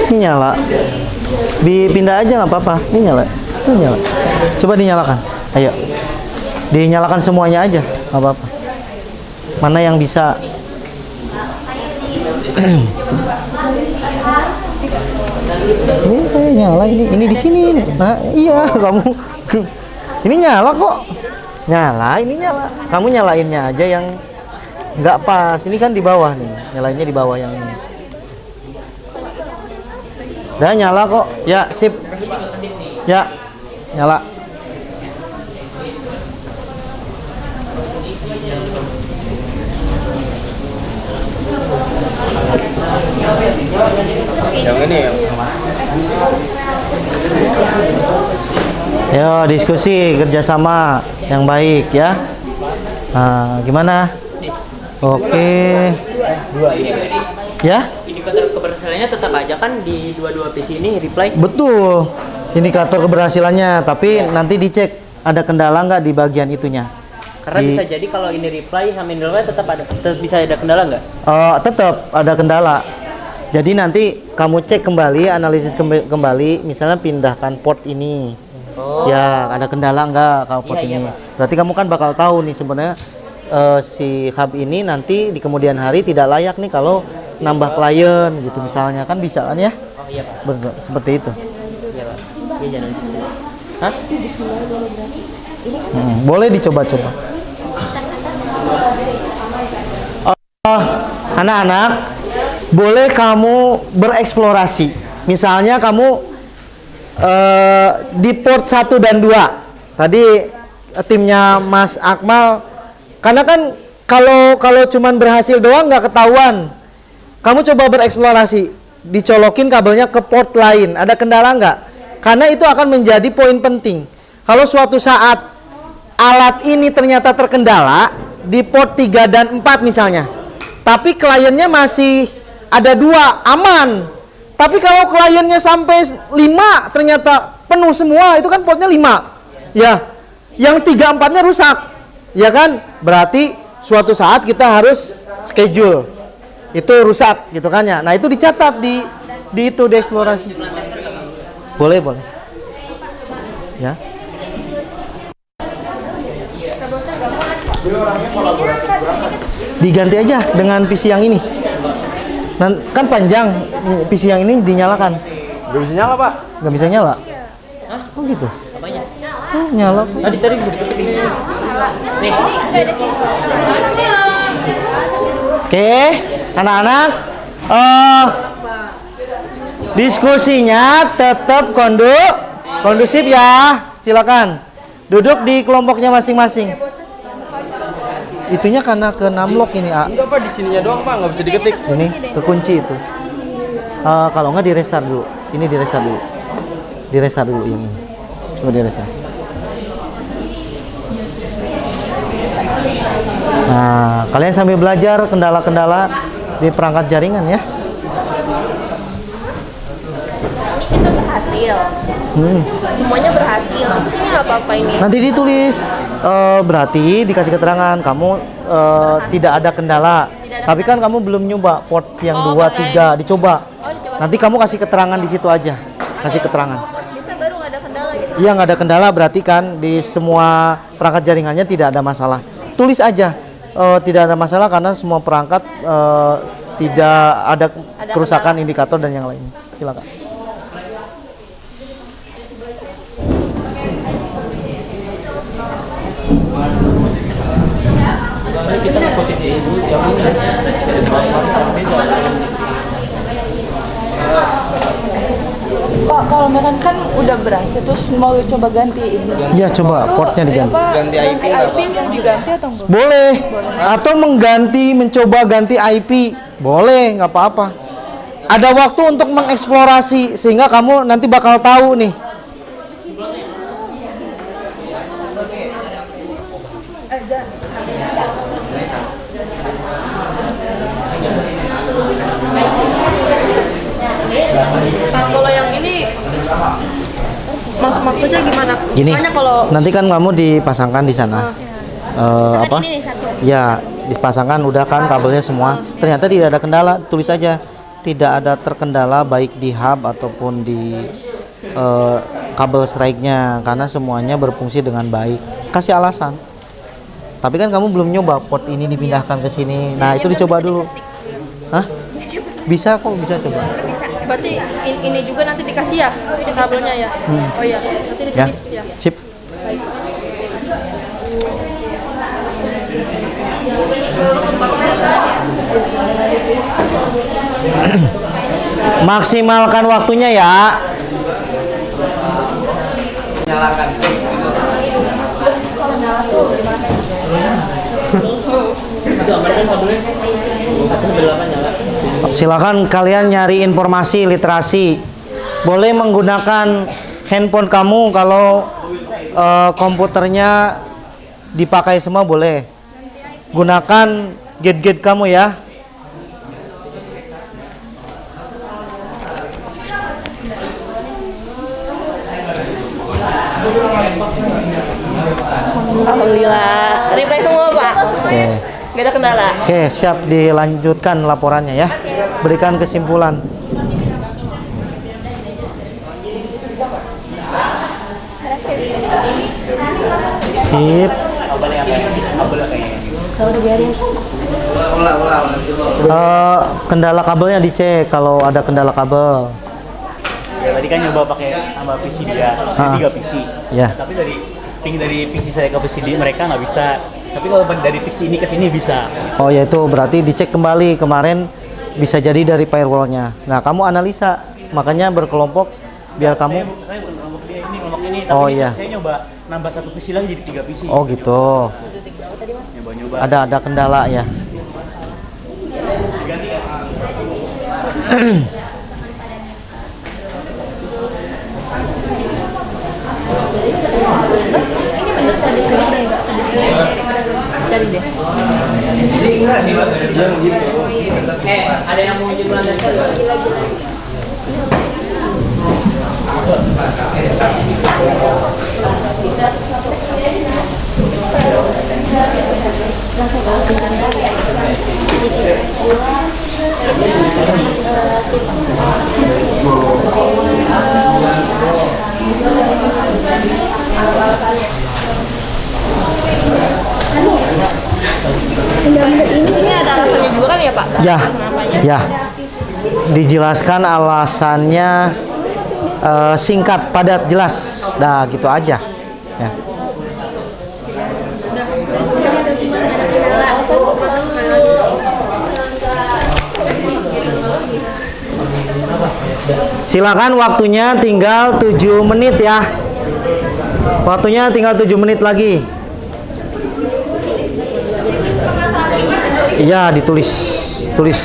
Ini nyala. Dipindah aja nggak apa-apa. Ini nyala. Itu nyala. Coba dinyalakan. Ayo. Dinyalakan semuanya aja, nggak apa-apa. Mana yang bisa? Ini kayak nyala ini di sini. Nah, iya kamu. Ini nyala kok. Nyala, ini nyala. Kamu nyalainnya aja yang nggak pas. Ini kan di bawah nih. Nyalainnya di bawah yang ini. Udah nyala kok. Ya, sip. Ya, nyala. Yang ini ya. Yo, diskusi kerjasama yang baik ya. Nah, gimana? Oke. Ya? Indikator keberhasilannya tetap aja kan di dua-dua PC ini reply. Betul. Indikator keberhasilannya, tapi nanti dicek ada kendala nggak di bagian itunya. Karena bisa jadi kalau ini reply sama reply tetap bisa ada kendala nggak? Tetap ada kendala. Jadi nanti kamu cek kembali, analisis kembali, misalnya pindahkan port ini. Oh. Ya, ada kendala nggak kalau port Iya, ini? Pak. Berarti kamu kan bakal tahu nih sebenarnya si hub ini nanti di kemudian hari tidak layak nih kalau nambah klien gitu misalnya, kan bisa kan ya? Oh iya Pak. Betul, seperti itu. Iya Pak. Iya jangan. Hah? Boleh dicoba-coba. Anak-anak, boleh kamu bereksplorasi. Misalnya kamu di port 1 dan 2. Tadi timnya Mas Akmal, karena kan kalau cuman berhasil doang nggak ketahuan. Kamu coba bereksplorasi, dicolokin kabelnya ke port lain. Ada kendala nggak? Karena itu akan menjadi poin penting. Kalau suatu saat alat ini ternyata terkendala di port 3 dan 4 misalnya, tapi kliennya masih ada 2, aman. Tapi kalau kliennya sampai 5 ternyata penuh semua, itu kan portnya 5. Ya, yang 3-4-nya rusak. Ya kan? Berarti suatu saat kita harus schedule. Itu rusak gitu kan ya. Nah, itu dicatat di itu di eksplorasi. Boleh. Ya. Diganti aja dengan PC yang ini. Kan panjang, PC yang ini dinyalakan. Gak bisa nyala, Pak. Nggak bisa nyala? Oh gitu? Apanya? Oh, nyala. Tadi nih. Oke, anak-anak, diskusinya tetap kondusif ya. Silakan duduk di kelompoknya masing-masing. Itunya karena ke numlock ini, A. Enggak, Pak, di sininya doang, Pak, nggak bisa diketik. Ini kekunci itu. Kalau nggak di restart dulu. Ini di restart dulu. Di restart dulu yang ini. Coba di restart. Nah, kalian sambil belajar kendala-kendala di perangkat jaringan ya. Ini kita berhasil. Semuanya berhasil. Ini nggak apa-apa ini. Nanti ditulis. Berarti dikasih keterangan kamu tidak ada kendala. Tapi kan kamu belum nyoba port yang 2, 3, dicoba. Nanti kamu kasih keterangan di situ aja. Kasih keterangan. Bisa baru nggak ada kendala gitu. Iya, nggak ada kendala, berarti kan di semua perangkat jaringannya tidak ada masalah. Tulis aja tidak ada masalah karena semua perangkat tidak ada kerusakan indikator dan yang lainnya. Silakan. Kita ngikutin dulu Pak, kalau misalkan kan udah berhasil terus mau coba ganti ini. Iya, coba portnya diganti. Ganti IP nggak, Pak? yang diganti atau enggak? Boleh. Atau mencoba ganti IP. Boleh, nggak apa-apa. Ada waktu untuk mengeksplorasi sehingga kamu nanti bakal tahu nih. Nah, kalau yang ini Maksudnya gimana? Gini, Soalnya kalau nanti kan kamu dipasangkan di sana. Apa? Ini nih satu. Ya, dipasangkan udah kan kabelnya semua. Ternyata tidak ada kendala, tulis aja tidak ada terkendala baik di hub ataupun di kabel strike-nya karena semuanya berfungsi dengan baik. Kasih alasan. Tapi kan kamu belum nyoba port ini dipindahkan ke sini. Nah, itu dicoba dulu. Hah? Bisa kok, bisa coba. berarti ini juga nanti dikasih ya kabelnya ya. Oh iya, nanti Ya, ditulis ya. sip. Baik. Maksimalkan waktunya ya. Nyalakan. Silakan kalian nyari informasi literasi. Boleh menggunakan handphone kamu kalau komputernya dipakai semua boleh. Gunakan gadget kamu ya. Alhamdulillah. Reply semua, Pak. Oke. Gak ada kendala. Oke, siap dilanjutkan laporannya ya. Berikan kesimpulan. Sip. Kendala kabelnya dicek kalau ada kendala kabel. Ya, tadi kan nyoba pakai tambah PC dia, jadi 3 PC. Ya. Tapi dari ping dari PC saya ke PC mereka nggak bisa. Tapi kalau dari PC ini ke sini bisa. Oh ya, itu berarti dicek kembali kemarin bisa jadi dari firewallnya. Nah, kamu analisa, makanya berkelompok biar kamu. Saya bukan kelompok dia ini, kelompok ini. Tapi Oh iya. saya nyoba nambah 1 PC lagi jadi 3 PC. Oh gitu. Nyoba-nyoba. Ada kendala ya. Ganti ya. Cari deh. Ada yang mau jumlah dasar? Di sini ada alasannya juga kan ya, Pak? Ya, Kenapanya? ya. Dijelaskan alasannya singkat, padat, jelas. Nah, gitu aja. Ya. Silakan, waktunya tinggal 7 menit ya. Waktunya tinggal 7 menit lagi. Iya, ditulis. Tulis.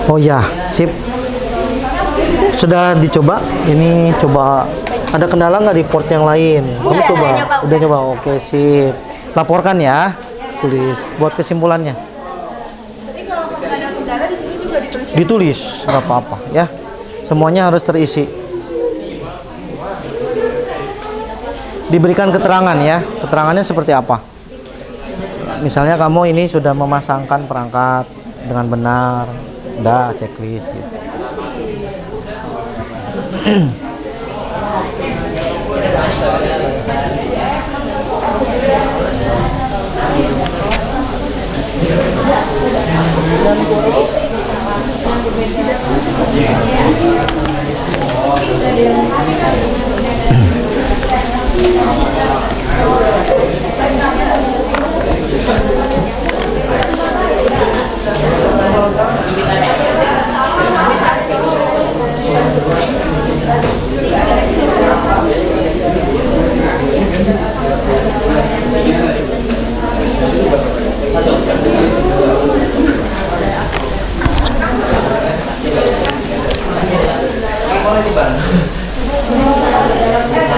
Oh ya, sip. Sudah dicoba? Ini coba. Ada kendala nggak di port yang lain? Kamu coba. Udah nyoba. Oke, sip. Laporkan ya. Tulis. Buat kesimpulannya. Ditulis, nggak apa-apa ya. Semuanya harus terisi. Diberikan keterangan ya. Keterangannya seperti apa? Misalnya kamu ini sudah memasangkan perangkat dengan benar, udah checklist gitu.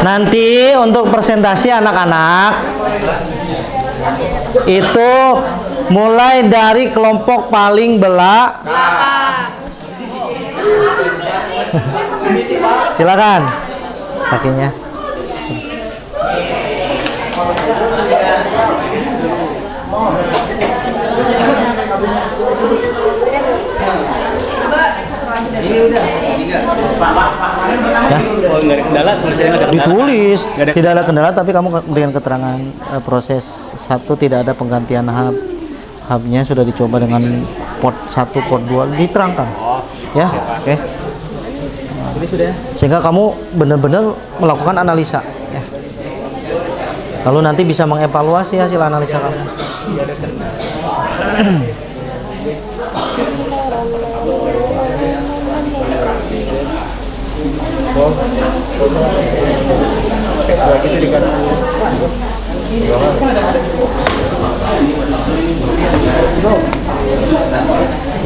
Nanti untuk presentasi anak-anak itu mulai dari kelompok paling belakang. Silakan kakinya. Ya. Oh, nggak ada kendala, tulisannya nggak ada kendala. Ditulis Nggak ada- tidak ada kendala, tapi kamu dengan keterangan proses 1 tidak ada penggantian hubnya sudah dicoba dengan port 1 port 2 diterangkan ya. Oke. Ini sudah. Sehingga kamu benar-benar melakukan analisa ya. Lalu nanti bisa mengevaluasi hasil analisa kamu.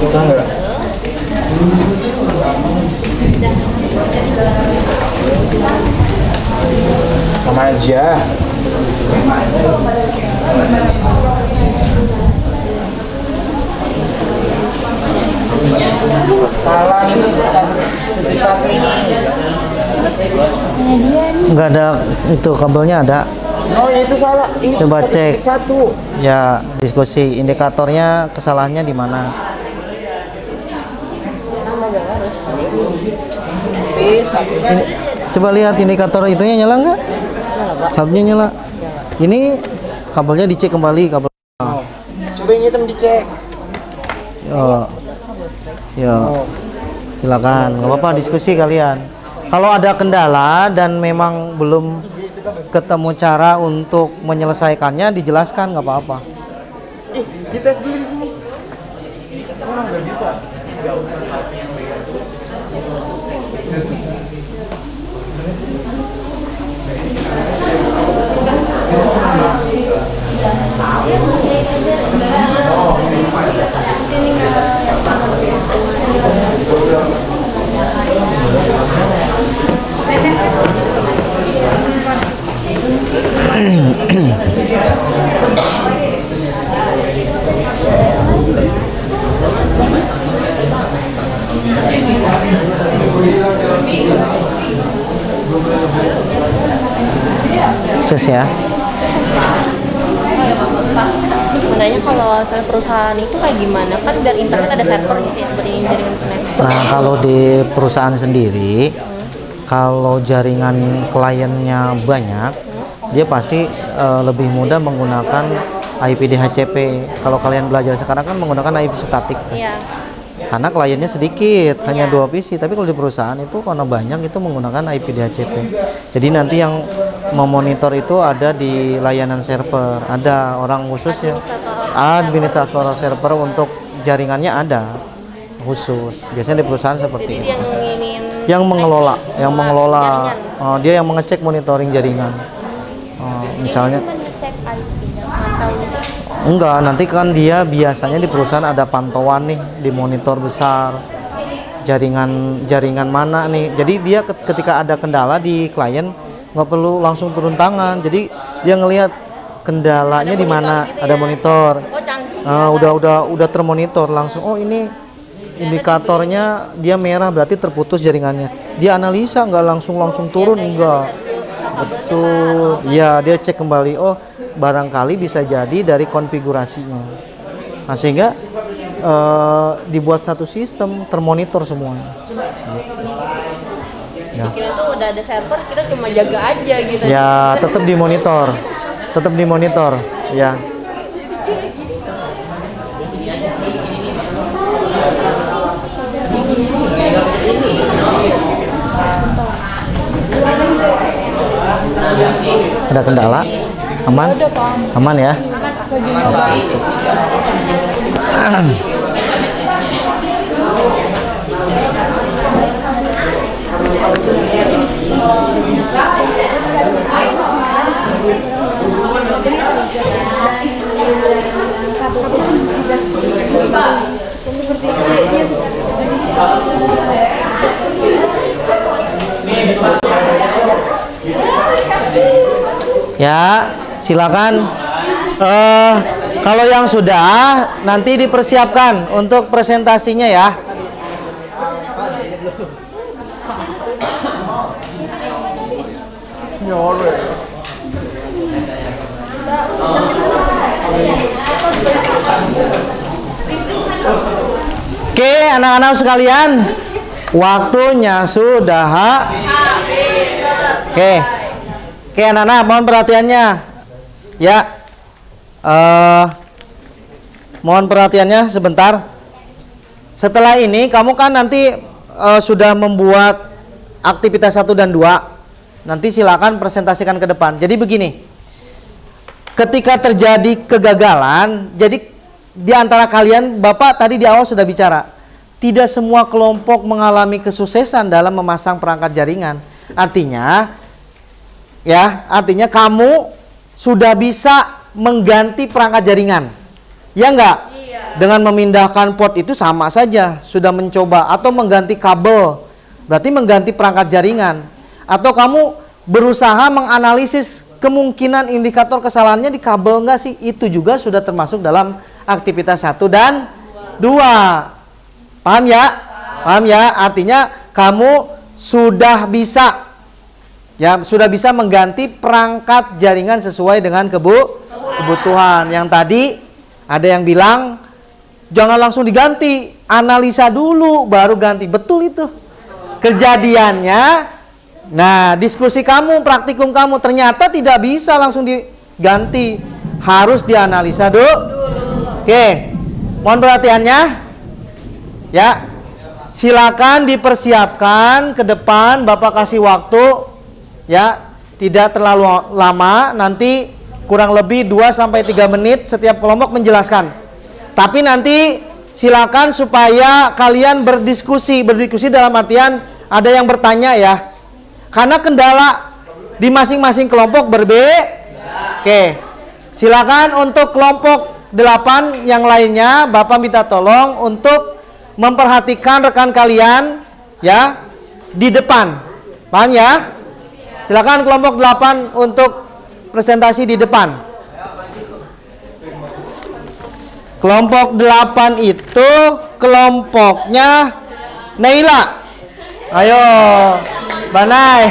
Susah nggak? Sama aja. Salah ini satu ini. Enggak ada itu kabelnya ada. Oh itu salah. Ini Coba cek. satu. Ya, diskusi indikatornya kesalahannya di mana. Ini, coba lihat indikator itunya nyala nggak? Hubnya nyala. Ini kabelnya dicek kembali kabel. Coba yang hitam dicek. Ya, silakan. Nggak apa-apa diskusi kalian. Kalau ada kendala dan memang belum ketemu cara untuk menyelesaikannya, dijelaskan nggak apa-apa. Dites dulu di sini. Orang nggak bisa. Sukses ya. Sebenarnya kalau saya perusahaan itu kayak gimana? Kan dari internet ada server gitu ya buat ini jaringan internet. Nah, kalau di perusahaan sendiri, kalau jaringan kliennya banyak, dia pasti lebih mudah menggunakan IP DHCP. Kalau kalian belajar sekarang kan menggunakan IP statik. Iya. Karena kliennya sedikit, hanya Iya. 2 PC. Tapi kalau di perusahaan itu karena banyak itu menggunakan IP DHCP. Jadi nanti yang memonitor itu ada di layanan server, ada orang khusus ya. Administrator server untuk jaringannya ada khusus. Biasanya di perusahaan seperti Jadi itu. dia nginin Yang mengelola, yang mengelola, jaringan. dia yang mengecek monitoring jaringan. Misalnya Cuma ngecek IP atau enggak, nanti kan dia biasanya di perusahaan ada pantauan nih di monitor besar jaringan mana nih. Jadi dia ketika ada kendala di klien nggak perlu langsung turun tangan. Jadi dia ngelihat kendalanya di mana, ada monitor. Oh, canggih. Udah termonitor langsung. Oh ini indikatornya dia merah berarti terputus jaringannya. Dia analisa nggak langsung turun enggak. Betul. Iya, dia cek kembali. Oh, barangkali bisa jadi dari konfigurasinya. Nah, sehingga dibuat satu sistem termonitor semuanya. Ya. Kira tuh udah ada server, kita cuma jaga aja gitu. Ya, tetap dimonitor. Tetap dimonitor, ya. Ada kendala? Aman? Aman ya? Ya, silakan. Kalau yang sudah, nanti dipersiapkan untuk presentasinya ya. Oke, anak-anak sekalian, waktunya sudah habis. Oke, anak-anak, mohon perhatiannya. Ya, mohon perhatiannya sebentar. Setelah ini, kamu kan nanti sudah membuat aktivitas 1 dan 2. Nanti silakan presentasikan ke depan. Jadi begini, ketika terjadi kegagalan, jadi di antara kalian, Bapak tadi di awal sudah bicara, tidak semua kelompok mengalami kesuksesan dalam memasang perangkat jaringan. Artinya kamu sudah bisa mengganti perangkat jaringan. Ya enggak? Iya. Dengan memindahkan port itu sama saja, sudah mencoba, atau mengganti kabel, berarti mengganti perangkat jaringan. Atau kamu berusaha menganalisis kemungkinan indikator kesalahannya di kabel enggak sih? Itu juga sudah termasuk dalam aktivitas 1 dan 2. Paham ya? Paham ya? Artinya kamu sudah bisa mengganti perangkat jaringan sesuai dengan kebutuhan. Yang tadi ada yang bilang jangan langsung diganti, analisa dulu baru ganti. Betul itu. Kejadiannya, nah, diskusi kamu, praktikum kamu ternyata tidak bisa langsung diganti, harus dianalisa dulu. Oke, mohon perhatiannya. Ya, silakan dipersiapkan ke depan. Bapak kasih waktu, ya, tidak terlalu lama. Nanti kurang lebih 2-3 menit setiap kelompok menjelaskan. Tapi nanti silakan supaya kalian berdiskusi dalam artian ada yang bertanya ya. Karena kendala di masing-masing kelompok berbeda. Oke, silakan untuk kelompok 8 yang lainnya, Bapak minta tolong untuk memperhatikan rekan kalian ya di depan. Paham ya? Silakan kelompok 8 untuk presentasi di depan. Kelompok 8 itu kelompoknya Naila. Ayo, Banai.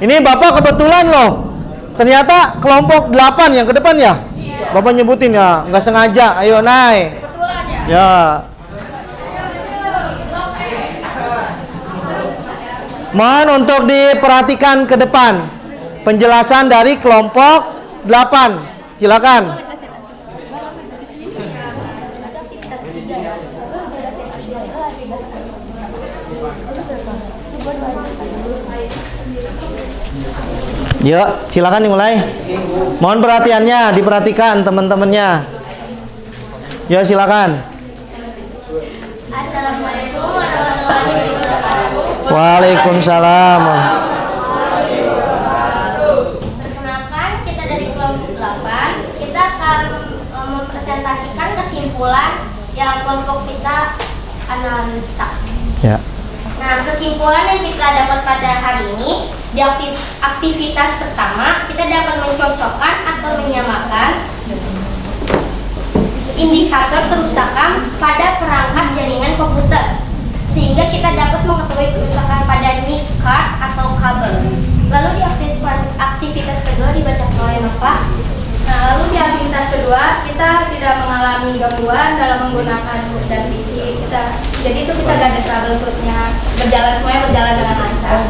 Ini Bapak kebetulan loh. Ternyata kelompok 8 yang ke depan ya? Bapak nyebutin ya, nggak sengaja. Ayo naik. Ya. Mohon untuk diperhatikan ke depan. Penjelasan dari kelompok 8. Silakan. Yuk, silakan dimulai. Mohon perhatiannya, diperhatikan teman-temannya. Yuk, silakan. Assalamualaikum warahmatullahi wabarakatuh. Waalaikumsalam. Perkenalkan, kita dari kelompok 8. Kita akan mempresentasikan kesimpulan yang kelompok kita analisa. Ya. Nah, kesimpulan yang kita dapat pada hari ini, di aktivitas pertama, kita dapat mencocokkan atau menyamakan indikator kerusakan pada perangkat jaringan komputer, sehingga kita dapat mengetahui kerusakan pada NIC card atau kabel. Lalu di aktivitas kedua dibacakan oleh Nova. Nah, lalu di aktivitas kedua kita tidak mengalami gangguan dalam menggunakan boot dan PC kita. Jadi itu kita gak ada troubleshootnya, semuanya berjalan dengan lancar.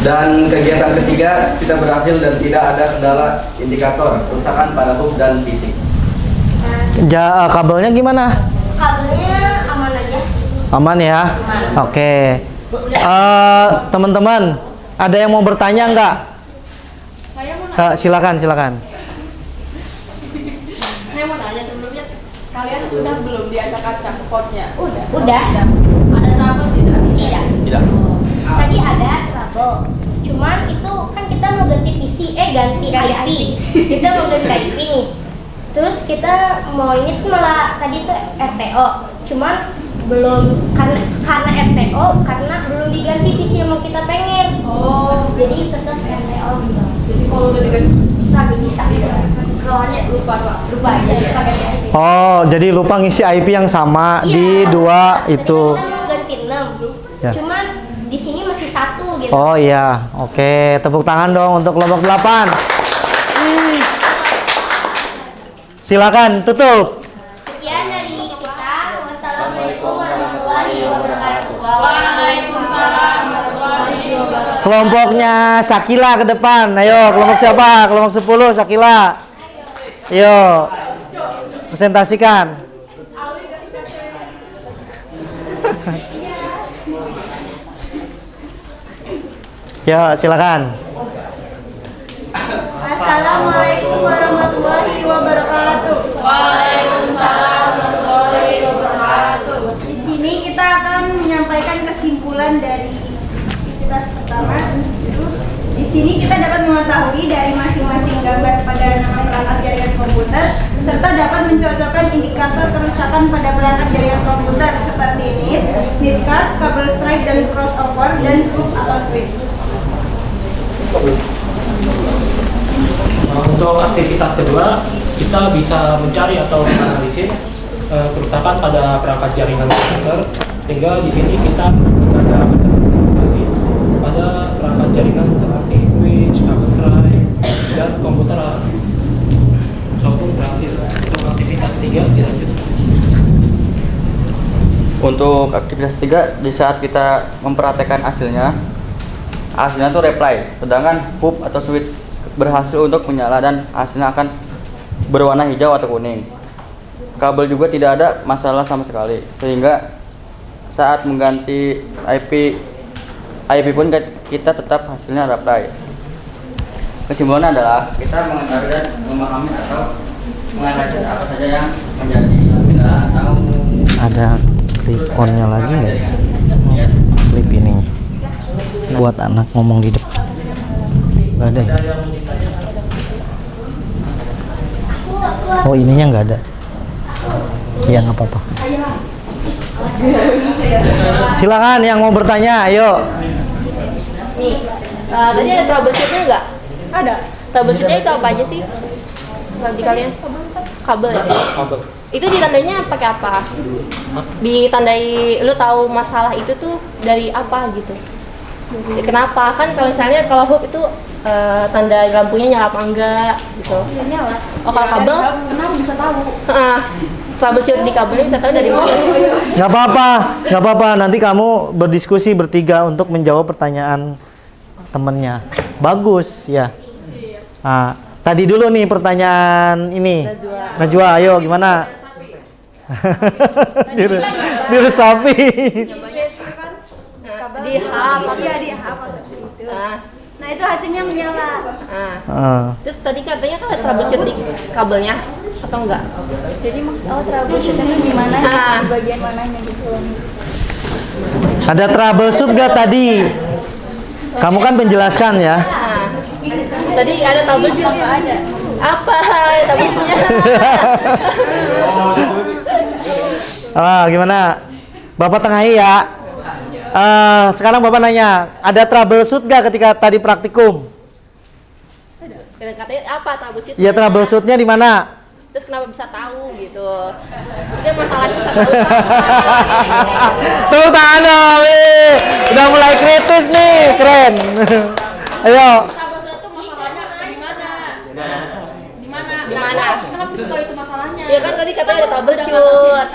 Dan kegiatan ketiga kita berhasil dan tidak ada kendala indikator kerusakan pada hub dan fisik. Kabelnya gimana? Kabelnya aman aja. Aman ya? Aman. Oke. Teman-teman, ada yang mau bertanya enggak? Saya mau nanya. Silakan. Saya mau nanya sebelumnya, kalian sudah belum diacak-acak portnya? Udah. Ada trouble tidak? Tidak. Tadi ada trouble. Cuman itu kan kita mau ganti PC, ganti IP. Kita mau ganti IP nih. Terus kita mau ini tuh malah tadi tuh RTO. Cuman belum karena RTO karena belum diganti PC yang mau kita pengen. Oh, Jadi tetap RTO gitu. jadi kalau udah diganti bisa gitu. Kawannya lupa aja pakai IP. Oh, jadi lupa ngisi IP yang sama di dua itu. Tadi kita mau ganti 6. Ya. Cuman di sini masih 1 gitu. Oh iya, oke. Tepuk tangan dong untuk kelompok 8. Silakan tutup. Sekian dari kita. Wassalamualaikum warahmatullahi wabarakatuh. Waalaikumsalam warahmatullahi wabarakatuh. Kelompoknya Sakila ke depan. Ayo, kelompok siapa? Kelompok 10 Sakila. Ayo. Presentasikan. Ya, silakan. Assalamualaikum warahmatullahi wabarakatuh. Waalaikumsalam warahmatullahi wabarakatuh. Di sini kita akan menyampaikan kesimpulan dari aktivitas pertama. Di sini kita dapat mengetahui dari masing-masing gambar pada nama perangkat jaringan komputer serta dapat mencocokkan indikator kerusakan pada perangkat jaringan komputer seperti miss card, kabel strike dan crossover dan hook atau switch. Untuk aktivitas kedua, kita bisa mencari atau menganalisis kerusakan pada perangkat jaringan komputer, sehingga di sini kita tidak ada lagi pada perangkat jaringan seperti switch, kabel drive, dan komputer ataupun berhasil. Untuk aktivitas 3 dilanjut. Untuk aktivitas 3, di saat kita memperhatikan hasilnya tuh reply, sedangkan hub atau switch berhasil untuk menyala dan hasilnya akan berwarna hijau atau kuning. Kabel juga tidak ada masalah sama sekali, sehingga saat mengganti IP pun kita tetap hasilnya reply. Kesimpulannya adalah kita mengetahui dan memahami atau menganalisis apa saja yang menjadi kendala atau Ada clip on-nya lagi nggak? Clip ini buat anak ngomong di depan. Nggak ada ya? Oh, ininya nggak ada. Iya, nggak apa-apa. Silakan yang mau bertanya, ayo. Nih, tadi ada troubleshootnya nggak? Ada. Troubleshootnya itu apa aja sih? Di kalian? Kabel ya? Kabel. Itu ditandainya pakai apa? Ditandai, lu tahu masalah itu tuh dari apa gitu? Kenapa? Kan kalau misalnya kalau hub itu tanda lampunya nyala apa enggak gitu. Nyala. Oh, kalau kabel? Kenapa bisa tahu? Troubleshoot di kabelnya bisa tahu dari mana? Nggak apa-apa. Nanti kamu berdiskusi bertiga untuk menjawab pertanyaan temennya. Bagus ya. Nah, tadi dulu nih pertanyaan ini. Najwa, ayo gimana? Diresapi. Di hub atau Iya, di hub atau gitu. Nah, Nah, itu hasilnya menyala. terus tadi katanya kan ada troubleshoot di kabelnya atau enggak? Jadi troubleshootnya gimana? Ah. Bagian mananya gitu. Ada troubleshoot gak tadi? Kamu kan penjelaskan ya. Nah, tadi ada troubleshoot apa aja? Apa troubleshootnya? Gimana? Bapak tengahi ya. Sekarang Bapak nanya, ada troubleshoot gak ketika tadi praktikum? Katanya apa troubleshoot? Ya, troubleshootnya di mana? Terus kenapa bisa tahu gitu? Itu masalahnya bisa tahu. Tuh tangan dong, udah mulai kritis nih, keren. Ayo. Troubleshoot itu masalahnya di mana? Di mana? Di mana? Kenapa bisa tahu itu masalahnya? Ya kan tadi katanya ada troubleshoot.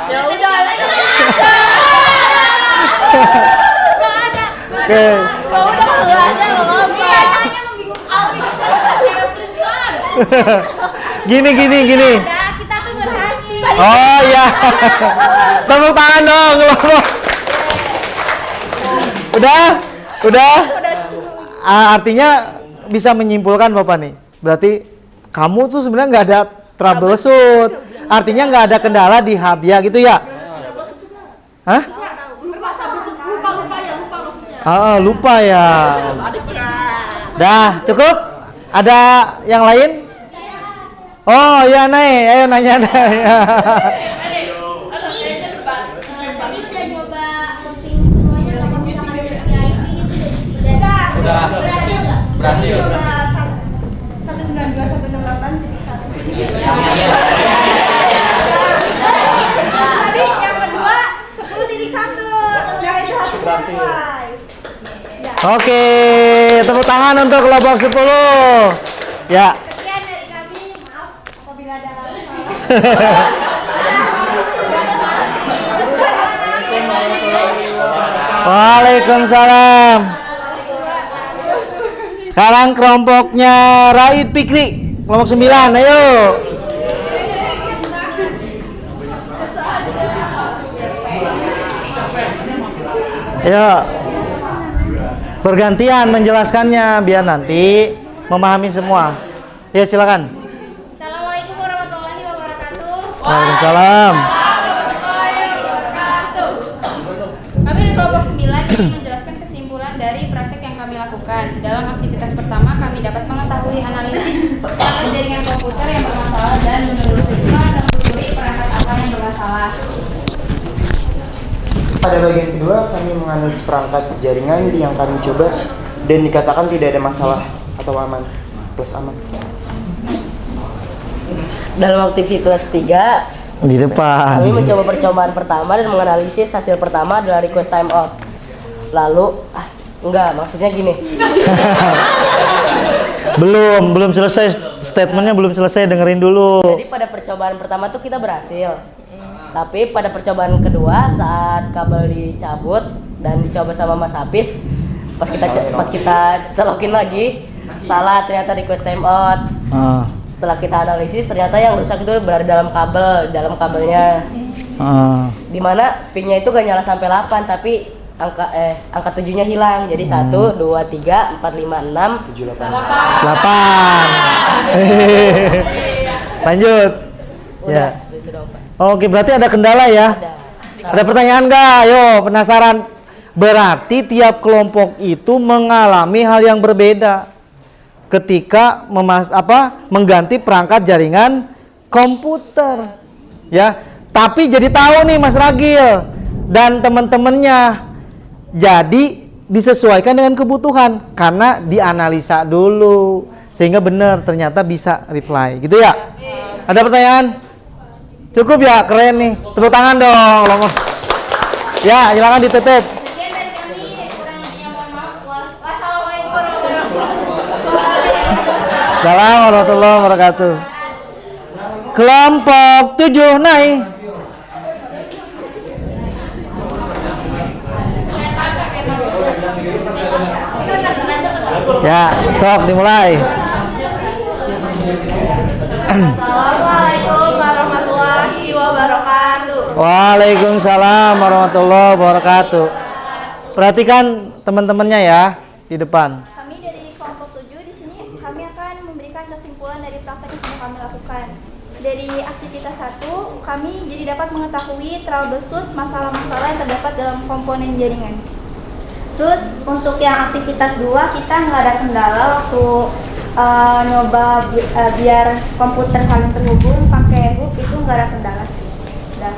Ya udah. Oke. Gini. Kita tuh berhasil. Oh iya. Tepuk tangan dong. Udah. Artinya bisa menyimpulkan Bapak nih. Berarti kamu tuh sebenarnya nggak ada troubleshoot. Artinya nggak ada kendala di hub ya gitu ya? Hah? Lupa ya. Dah, cukup? Ada yang lain? Oh ya naik, ayo nanya naik. Kami udah nyoba mapping semuanya kalau misalkan ada VIP gitu udah berhasil nggak? Berhasil. Coba 192.168.1. Tadi yang kedua 10.1. Nah itu hasilnya sesuai. Oke, tepuk tangan untuk kelompok 10. Ya. Sekian dari kami, maaf apabila ada salah. Waalaikumsalam. Sekarang kelompoknya Raid Pikri, kelompok 9, ayo. Ayo. Bergantian menjelaskannya biar nanti memahami semua. Ya silakan. Assalamualaikum warahmatullahi wabarakatuh. Waalaikumsalam. Kami di kelompok 9 ingin menjelaskan kesimpulan dari praktek yang kami lakukan. Dalam aktivitas pertama, kami dapat mengetahui analisis perangkat jaringan komputer yang bermasalah dan menelusuri perangkat apa yang bermasalah. Pada bagian kedua, kami menganalisis perangkat jaringan yang kami coba dan dikatakan tidak ada masalah atau aman, plus aman. Dalam aktivitas 3, Di depan. kami mencoba percobaan pertama dan menganalisis hasil pertama adalah request timeout. Lalu, maksudnya gini. belum selesai statementnya, belum selesai, dengerin dulu. Jadi pada percobaan pertama tuh kita berhasil. Tapi pada percobaan kedua saat kabel dicabut dan dicoba sama Mas Hafiz, pas kita colokin lagi salah, ternyata request timeout. Setelah kita analisis ternyata yang rusak itu berada dalam kabelnya. Dimana pinnya itu gak nyala sampai 8 tapi angka 7-nya hilang. Jadi 1, 2, 3, 4, 5, 6, 7, 8. 8. Lanjut. Udah, Ya. seperti itu dong, Pak. Oke, berarti ada kendala ya? Ada pertanyaan nggak? Ayo, penasaran. Berarti tiap kelompok itu mengalami hal yang berbeda ketika mengganti perangkat jaringan komputer. Ya, tapi jadi tahu nih Mas Ragil dan teman-temannya. Jadi disesuaikan dengan kebutuhan karena dianalisa dulu sehingga benar ternyata bisa reply. Gitu ya? Ada pertanyaan? Cukup ya, keren nih. Tepuk tangan dong. Ya, silakan ditutup. Sekian dari kami, kurang lebihnya mohon maaf. Wassalamualaikum warahmatullahi wabarakatuh. Assalamualaikum warahmatullahi wabarakatuh. Kelompok 7 naik. Ya, sok dimulai. Assalamualaikum warahmatullahi wabarakatuh. Waalaikumsalam warahmatullahi wabarakatuh. Perhatikan teman-temannya ya di depan. Kami dari kelompok 7 di sini kami akan memberikan kesimpulan dari praktek yang sudah kami lakukan. Dari aktivitas 1, kami jadi dapat mengetahui troubleshoot masalah-masalah yang terdapat dalam komponen jaringan. Terus untuk yang aktivitas 2 kita nggak ada kendala waktu nyoba biar komputer saling terhubung pakai hub, itu nggak ada kendala sih. Udah.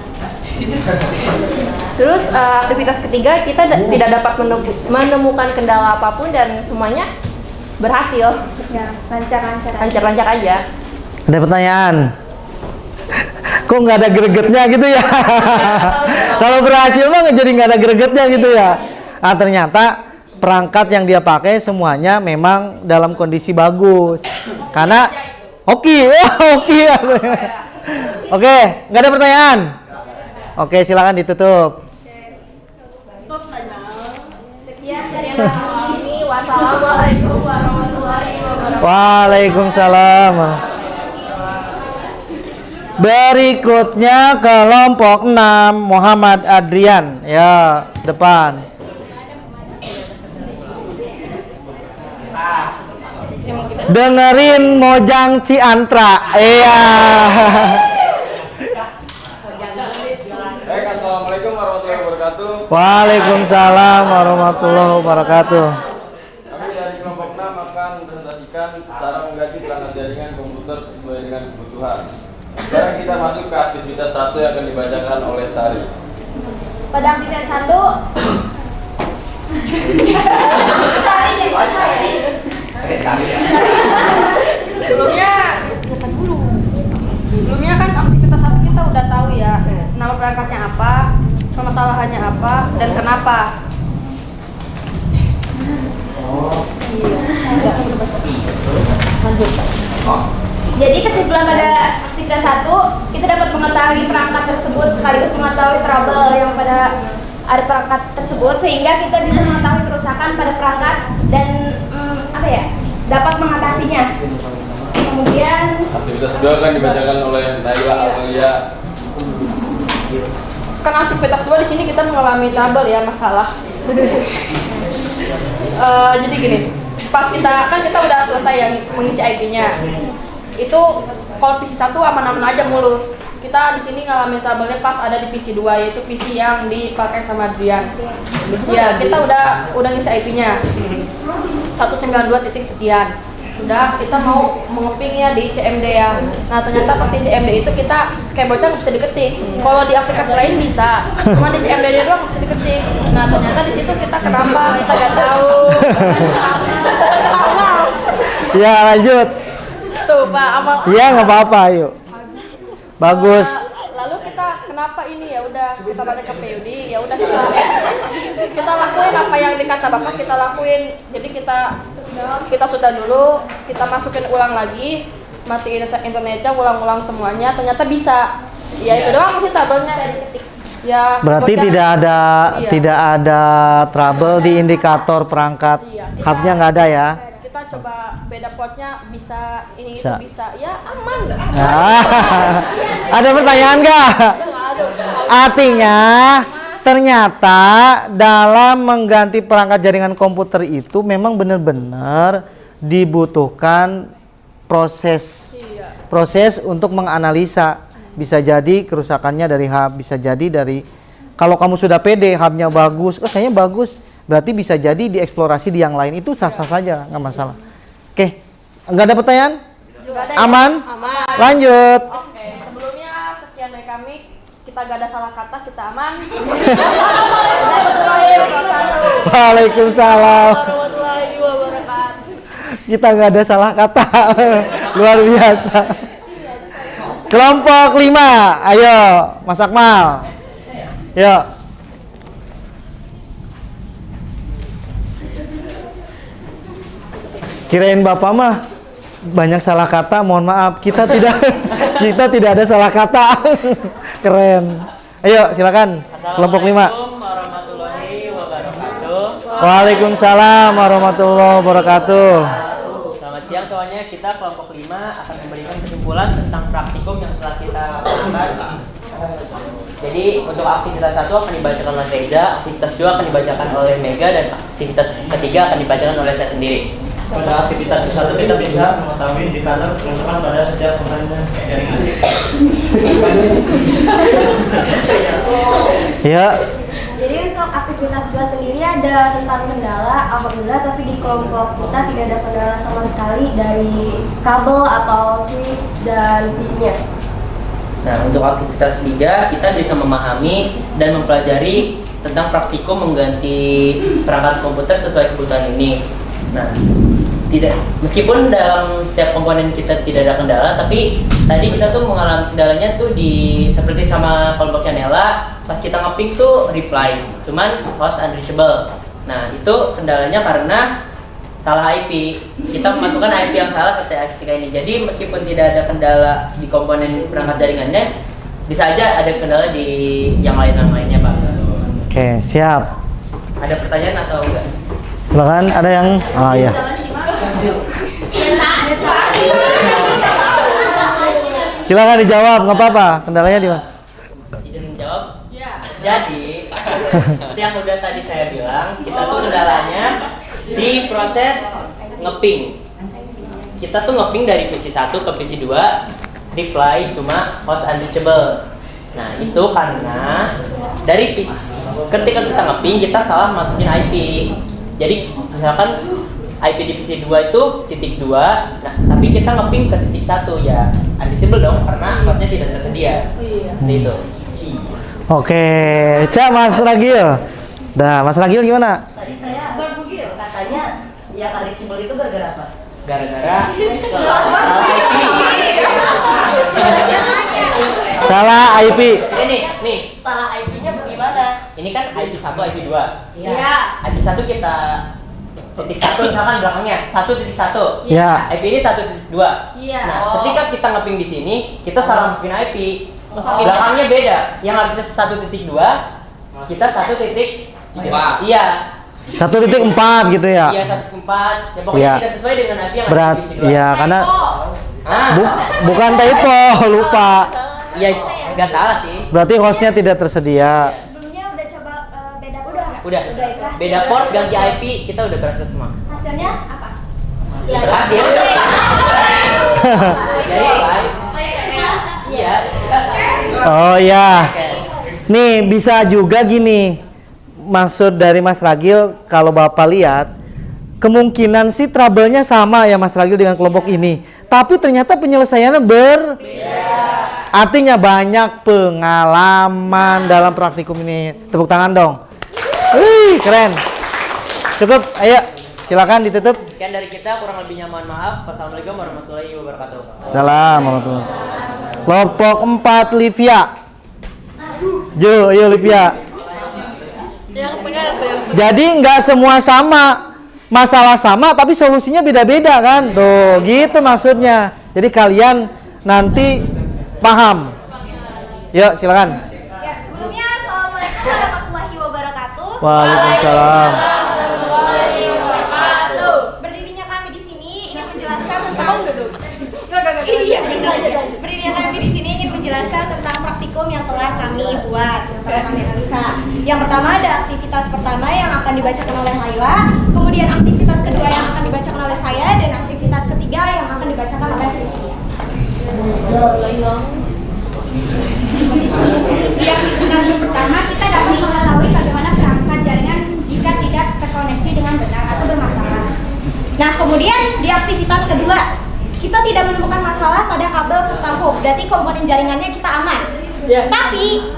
Terus aktivitas ketiga kita tidak dapat menemukan kendala apapun dan semuanya berhasil. Ya, lancar-lancar. Lancar-lancar aja. Ada pertanyaan? Kok nggak ada gregetnya gitu ya? Kalau berhasil mah jadi nggak ada gregetnya gitu ya? Nah, ternyata perangkat yang dia pakai semuanya memang dalam kondisi bagus. Karena oke. Oke, nggak ada pertanyaan? Oke, silakan ditutup. Sekian dari kami. Wassalamualaikum warahmatullahi wabarakatuh. Waalaikumsalam. Berikutnya kelompok 6 Muhammad Adrian. Ya, depan. Dengerin Mojang Ciantra. Iya. Assalamualaikum warahmatullahi wabarakatuh. Waalaikumsalam warahmatullahi wabarakatuh. Kami dari kelompok 6 akan akan presentasikan cara mengganti perangkat jaringan komputer sesuai dengan kebutuhan. Sekarang kita masuk ke aktivitas 1 yang akan dibacakan oleh Sari. Pada aktivitas 1 sebelumnya kan aktivitas 1 kita udah tahu ya nama perangkatnya apa, permasalahannya apa, dan kenapa. Jadi kesimpulan pada aktivitas 1, kita dapat mengetahui perangkat tersebut sekaligus mengetahui trouble yang pada ada perangkat tersebut, sehingga kita bisa mengetahui kerusakan pada perangkat dan dapat mengatasinya. Kemudian Aktivitas 2 akan dibacakan oleh Naila Amelia. kan aktivitas 2 di sini kita mengalami trouble ya, masalah. Jadi gini, pas kita udah selesai yang mengisi IP-nya. Itu kalau PC 1 aman-aman aja mulus. Kita di sini ngalamin trouble-nya pas ada di PC 2, yaitu PC yang dipakai sama Adrian. Ya, kita udah ngisi IP-nya. 192 titik sekian. Udah, kita mau mengeping ya di CMD ya. Nah, ternyata pas di CMD itu kita kayak bocah nggak bisa diketik. Kalau di aplikasi lain bisa, cuma di CMD doang nggak bisa diketik. Nah, ternyata di situ kita kenapa? Kita nggak tahu. Ya, lanjut. Tuh, Pak, amal. Iya, nggak apa-apa, yuk. Bagus. Lalu kita kenapa ini, ya udah kita tanya ke PUD, ya udah kita lakuin apa yang dikata Bapak, kita lakuin. Jadi kita sudah dulu, kita masukin ulang lagi, matiin internetnya, ulang-ulang semuanya, ternyata bisa. Ya itu doang sih tabelnya. Ya, Berarti tidak ada trouble di indikator perangkat. Hubnya nggak ada ya? Kita coba beda portnya, bisa ini Bisa. itu bisa, ya aman. Ada pertanyaan nggak? Artinya ternyata dalam mengganti perangkat jaringan komputer itu memang benar-benar dibutuhkan proses untuk menganalisa. Bisa jadi kerusakannya dari hub, bisa jadi dari, kalau kamu sudah pede hubnya bagus, kayaknya bagus, berarti bisa jadi dieksplorasi di yang lain, itu sah-sah saja, nggak masalah. Oke, nggak ada pertanyaan? Aman? Aman. Lanjut. Oke, sebelumnya sekian dari kami. Kita gak ada salah kata, kita aman. Waalaikumsalam. Kita nggak ada salah kata. Luar biasa. Kelompok 5, ayo Mas Akmal. Yuk. Kirain Bapak mah banyak salah kata, mohon maaf. Kita tidak ada salah kata. Keren. Ayo silakan. Kelompok 5. Assalamualaikum warahmatullahi wabarakatuh. Waalaikumsalam warahmatullahi wabarakatuh. Selamat siang semuanya. Kita kelompok 5 akan memberikan kesimpulan tentang praktikum yang telah kita lakukan. Jadi untuk aktivitas 1 akan dibacakan oleh Reza, aktivitas 2 akan dibacakan oleh Mega, dan aktivitas ketiga akan dibacakan oleh saya sendiri. Pada aktivitas 1 kita bisa mengetahui indikator kerusakan pada setiap komponen jaringan. Ya. Jadi untuk aktivitas 2 sendiri ada tentang kendala, alhamdulillah, tapi di kelompok kita tidak ada kendala sama sekali dari kabel atau switch dan PC-nya. Nah, untuk aktivitas 3 kita bisa memahami dan mempelajari tentang praktikum mengganti perangkat komputer sesuai kebutuhan ini. Nah, meskipun dalam setiap komponen kita tidak ada kendala, tapi tadi kita tuh mengalami kendalanya tuh seperti sama kelompoknya Nela, pas kita ngeping tuh reply, cuman host unreachable. Nah, itu kendalanya karena salah IP. Kita memasukkan IP yang salah ketika ini. Jadi meskipun tidak ada kendala di komponen perangkat jaringannya, bisa aja ada kendala di yang lainnya, Pak. Oke, siap. Ada pertanyaan atau enggak? Silakan, ada yang iya. Silakan dijawab, nggak apa-apa. Kendalanya di mana? Izin jawab? Ya. Jadi, seperti yang udah tadi saya bilang, kita tuh kendalanya di proses ngeping. Kita tuh ngeping dari PC 1 ke PC 2, reply cuma host unreachable. Nah, itu karena dari PC, ketika kita ngeping kita salah masukin IP. Jadi misalkan IP divisi 2 itu titik 2, nah tapi kita ngeping ke titik 1 ya unreachable dong karena hostnya tidak tersedia. Seperti itu. Oke, Cak Mas Ragil. Nah, Mas Ragil gimana? Tadi saya katanya yang unreachable itu gara-gara apa? Gara-gara Salah IP. Nih. Salah IP-nya bagaimana? Ini kan IP 1, IP 2. Iya. IP 1 kita titik 1 misalkan belakangnya 1.1. Iya. IP ini 1.2. Iya. Nah, ketika kita ngeping di sini, kita salah masukin IP. Belakangnya beda. Yang harusnya 1.2, kita 1.4. Iya. 1.4 gitu ya. Iya, 1.4. Ya pokoknya Iya. tidak sesuai dengan IP yang Berat. ada di divisi 2. Iya, karena Ah. bukan typo, lupa. Iya, nggak salah sih. Berarti hostnya tidak tersedia. Sebelumnya udah coba beda udah nggak? Udah. itu Beda port, ganti IP, kita udah berhasil semua. hasilnya apa? Berhasil. Jadi live. Iya. Oh ya. Nih bisa juga gini. Maksud dari Mas Ragil kalau Bapak lihat kemungkinan sih trouble-nya sama ya Mas Ragil dengan kelompok ini. Tapi ternyata penyelesaiannya artinya banyak pengalaman dalam praktikum ini. Tepuk tangan dong. Wih, keren. Cukup, ayo silakan ditutup. Sekian dari kita, kurang lebihnya mohon maaf. Wassalamualaikum warahmatullahi wabarakatuh. Salam warahmatullahi. Kelompok 4 Livia. Jo, yo Livia. Jadi nggak semua sama, masalah sama tapi solusinya beda-beda kan, tuh gitu maksudnya. Jadi kalian nanti paham. Yuk silakan. Ya, sebelumnya assalamualaikum warahmatullahi wabarakatuh. Waalaikumsalam. Berdirinya kami di sini ingin menjelaskan tentang Iya, benar. Berdirinya kami di sini ingin menjelaskan tentang praktikum yang telah kami buat, yang telah kami analisa. Yang pertama ada aktivitas pertama yang akan dibacakan oleh Laila, kemudian aktivitas kedua yang akan dibacakan oleh saya, dan aktivitas ketiga yang akan dibacakan oleh Livia. Di aktivitas yang pertama kita dapat mengetahui bagaimana perangkat jaringan jika tidak terkoneksi dengan benar atau bermasalah. Nah, kemudian di aktivitas kedua, kita tidak menemukan masalah pada kabel serta hub, berarti komponen jaringannya kita aman. Tapi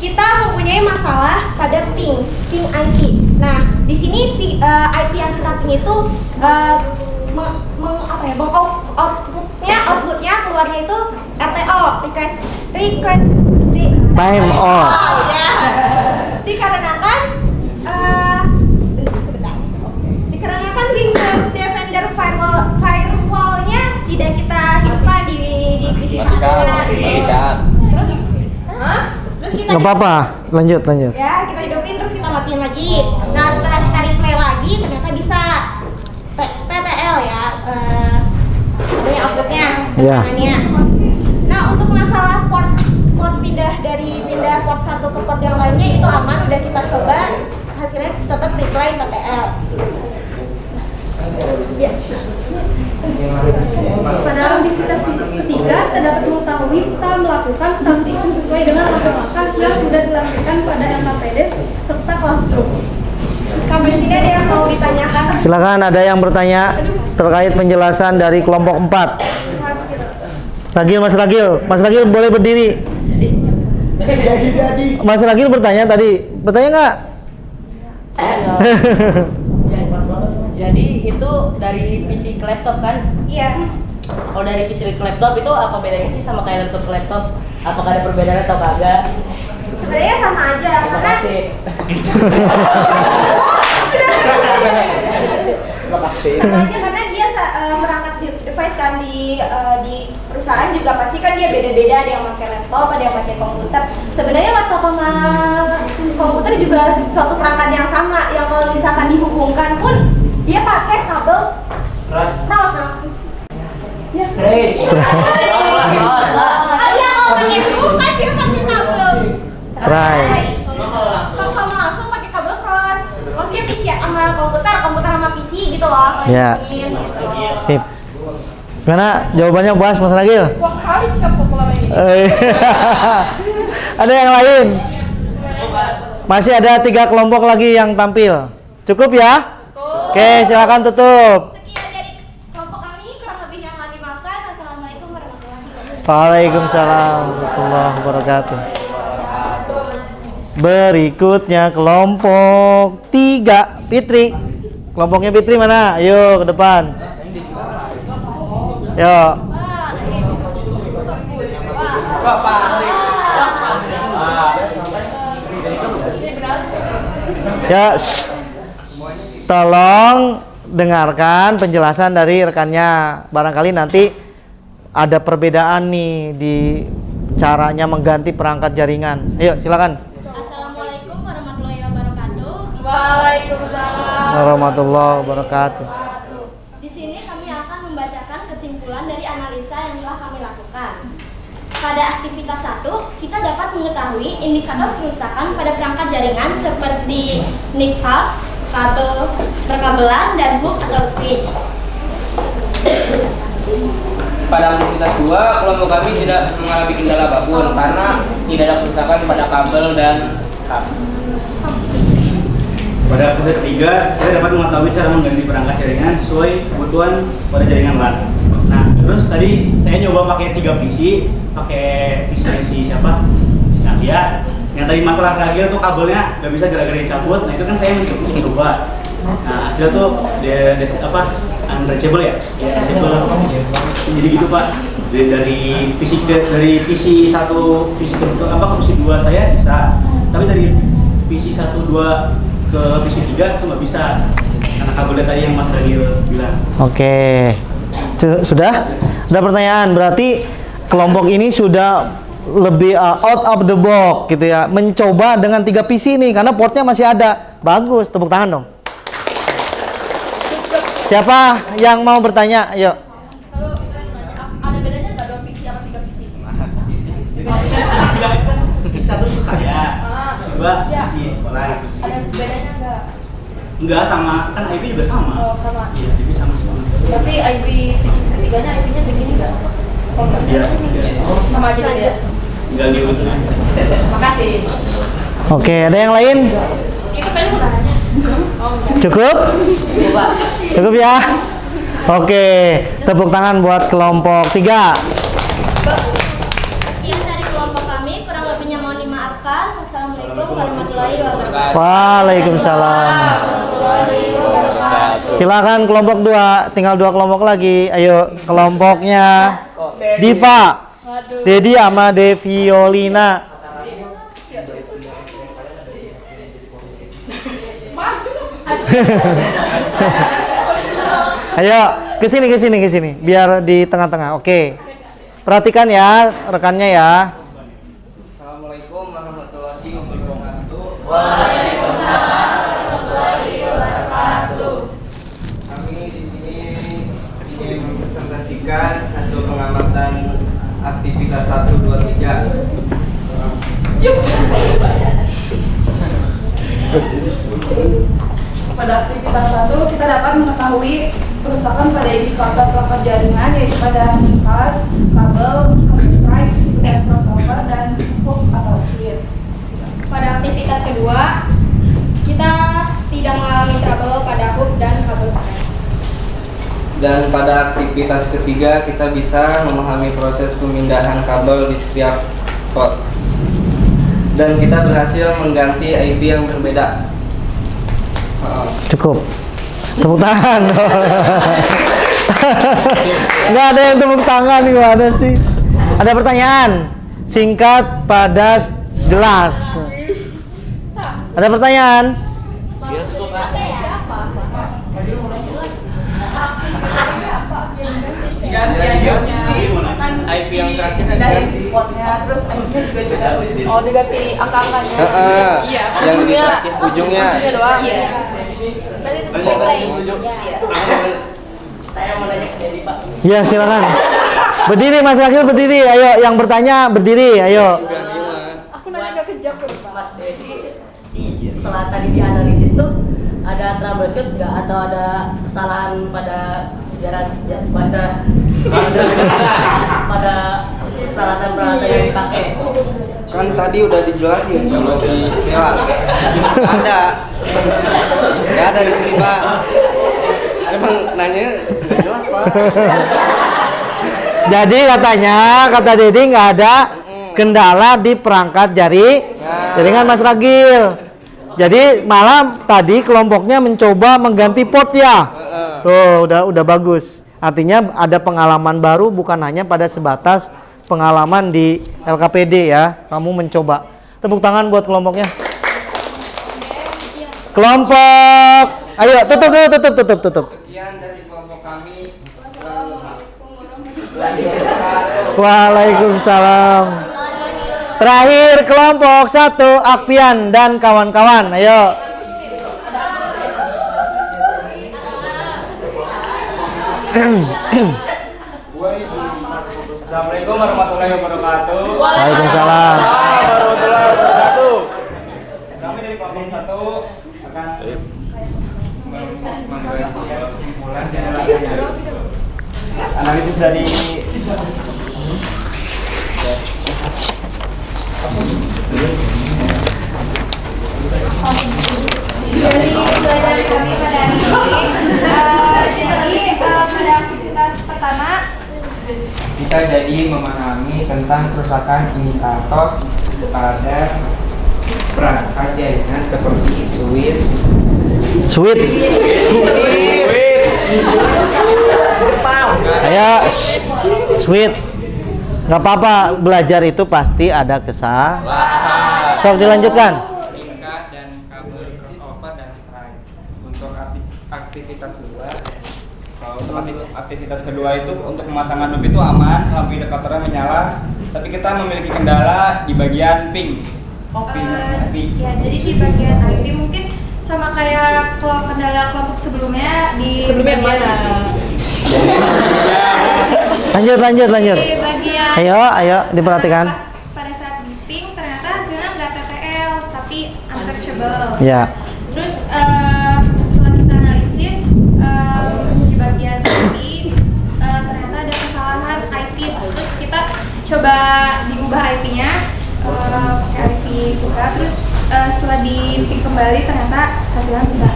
kita mempunyai masalah pada ping IP. Nah, di sini IP yang kita ping itu outputnya keluarnya itu RTO, request Time off. dikarenakan dikarenakan Windows Defender firewallnya tidak kita hidupkan di PC sana. Terus kita Nggak apa-apa, lanjut. ya kita hidupin terus kita matiin lagi. Nah, setelah kita replay lagi ternyata bisa TTL ya, ini outputnya, Ya. tekanannya. Nah, untuk masalah port pindah port satu ke port yang lainnya itu aman, udah kita coba, hasilnya tetap replay TTL. Ya. Pada aktivitas ketiga, terdapat mengetahui serta melakukan praktikum sesuai dengan langkah-langkah yang sudah dilakukan pada LKPD serta classroom. Sampai sini ada yang mau ditanyakan? Silakan ada yang bertanya terkait penjelasan dari kelompok 4. Mas Ragil boleh berdiri. Mas Ragil bertanya tadi, bertanya nggak? Jadi itu dari PC ke laptop kan? Iya. Kalau dari PC ke laptop itu apa bedanya sih sama kayak laptop ke laptop? Apakah ada perbedaan atau kagak? Sebenarnya sama aja, Terima karena kasih. sama aja karena dia merangkat device kan di perusahaan juga pasti kan dia beda-beda, ada yang pakai laptop, ada yang pakai komputer. Sebenarnya laptop sama komputer juga suatu perangkat yang sama, yang kalau misalkan dihubungkan pun dia pakai kabel cross. Dia kalau pakai hub kan dia pakai kabel. Right. Kalau kamu langsung pakai kabel cross, maksudnya PC sama komputer sama PC gitu loh. Ya. Gitu. Sip. Gimana jawabannya puas Mas Ragil? Puas sekali sih pola ini. Ada yang lain? Masih ada 3 kelompok lagi yang tampil. Cukup ya? Oke, silakan tutup. Sekian dari kelompok kami, kurang lebihnya mohon dimaafkan. Assalamualaikum warahmatullahi wabarakatuh. Waalaikumsalam warahmatullahi wabarakatuh. Berikutnya kelompok 3, Fitri. Kelompoknya Fitri mana? Ayo ke depan. Yuk. Ya, tolong dengarkan penjelasan dari rekannya. Barangkali nanti ada perbedaan nih di caranya mengganti perangkat jaringan. Ayo, silakan. Assalamualaikum warahmatullahi wabarakatuh. Waalaikumsalam Warahmatullahi wabarakatuh. Di sini kami akan membacakan kesimpulan dari analisa yang telah kami lakukan. Pada aktivitas 1, kita dapat mengetahui indikator kerusakan pada perangkat jaringan seperti NIC hub, kabel perkabelan, dan hook atau switch. Pada aktivitas 2, kelompok kami tidak mengalami kendala apapun karena tidak ada kerusakan pada kabel dan hub. Pada aktivitas 3, kita dapat mengetahui cara mengganti perangkat jaringan sesuai kebutuhan pada jaringan LAN. Nah, terus tadi saya nyoba pakai 3 PC, pakai PC siapa? Si Alia. Yang tadi masalah ragil tuh kabelnya nggak bisa gara-gara dicabut. Nah, itu kan saya mencoba. Nah, hasilnya tuh unreachable ya? Ya, unreachable. Jadi gitu Pak. Dari PC PC 1 PC ke PC 2 saya bisa. Tapi dari PC 1 2 ke PC 3 itu nggak bisa. Karena kabelnya tadi yang Mas Ragil bilang. Oke. Sudah? Ada pertanyaan. Berarti kelompok ini sudah lebih out of the box gitu ya. Mencoba dengan 3 PC ini karena portnya masih ada. Bagus, tepuk tangan dong. Siapa yang mau bertanya? Ayo. Kalau ada bedanya nggak 2 PC sama 3 PC? Bisa tuh saya. Coba PC sekolah itu sih. Ada bedanya nggak? Enggak sama, kan IP juga sama. Oh, sama. Iya, IP sama semua. Tapi IP PC ketiganya IP-nya begini nggak? Oh, nggak. Iya. Sama aja ya? Enggak gitu. Makasih. Oke, ada yang lain? Itu kan udaranya. Oh, enggak. Cukup? Cukup ya? Oke, tepuk tangan buat kelompok 3. Sekian dari kelompok kami, kurang lebihnya mohon dimaafkan. Assalamualaikum warahmatullahi wabarakatuh. Waalaikumsalam. Silakan kelompok 2, tinggal 2 kelompok lagi. Ayo, kelompoknya Diva, Dedi sama Deviolina. Ayo, ke sini, biar di tengah-tengah. Oke. Perhatikan ya rekannya ya. Assalamualaikum warahmatullahi wabarakatuh. Waalaikumsalam warahmatullahi wabarakatuh. Kami di sini ingin mempresentasikan hasil pengamatan aktivitas 1, 2, 3. Pada aktivitas 1, kita dapat mengetahui kerusakan pada indikator perangkat jaringan, yaitu pada NIC card, kabel, strike, crossover, dan hook atau switch. Pada aktivitas kedua, kita tidak mengalami trouble pada hook dan kabel strike. Dan pada aktivitas ketiga, kita bisa memahami proses pemindahan kabel di setiap port. Dan kita berhasil mengganti IP yang berbeda. Cukup. Tepuk tangan. Nggak ada yang tepuk tangan, gimana sih? Ada pertanyaan? Singkat, padat, jelas. Ada pertanyaan? IP yang terakhir Dari portnya, terus IP-nya juga diganti. Oh, diganti angka-angkanya. Iya. Yang di terakhir ujungnya. Ujungnya doang. Iya. Berarti itu play. Saya mau nanya ke Dedi, Pak. Ya, silakan. Berdiri Mas Rakil, berdiri. Ayo, yang bertanya berdiri. Ayo. Aku nanya gak kejam loh, Pak. Mas Dedi, setelah tadi dianalisis tuh ada troubleshoot nggak atau ada kesalahan pada bahasa pada peralatan-peralatan yang dipakai? Kan tadi udah dijelasin kalau di sewa. Nggak ada di sini Pak. emang nanya nggak jelas Pak. Jadi katanya, kata Dedi nggak ada kendala di perangkat jaringan Mas Ragil. Jadi malam tadi kelompoknya mencoba mengganti pot ya. Tuh udah bagus. Artinya ada pengalaman baru, bukan hanya pada sebatas pengalaman di LKPD ya. Kamu mencoba. Tepuk tangan buat kelompoknya. Kelompok, ayo tutup. Sekian dari kelompok kami. Waalaikumsalam. Terakhir kelompok 1 Akpian dan kawan-kawan. Ayo. Assalamualaikum warahmatullahi wabarakatuh. Waalaikumsalam. Warahmatullahi wabarakatuh. Kami dari kelompok 1 akan memberikan kesimpulan analisis dari pelajaran kami pada hari ini. Jadi pada aktivitas pertama kita jadi memahami tentang kerusakan indikator pada perangkat jaringan seperti Sweet. Ayo, sweet. Nggak apa-apa, belajar itu pasti ada kesalahan. Sok dilanjutkan. tingkat dan kabel crossover dan strike. Untuk aktivitas kedua, untuk aktivitas kedua itu untuk pemasangan loop itu aman, lampu indikatornya menyala, tapi kita memiliki kendala di bagian ping. ya jadi di bagian IP mungkin sama kayak kalau kendala kelompok sebelumnya di Sebelumnya mana? Lanjut. Di bagian Ayo diperhatikan. pada saat di ping ternyata hasilnya nggak TTL tapi untrackable. Ya. Terus setelah kita analisis di bagian IP ternyata ada kesalahan IP. Terus kita coba diubah IP-nya pakai IP buka. Terus setelah di ping kembali ternyata hasilnya bisa.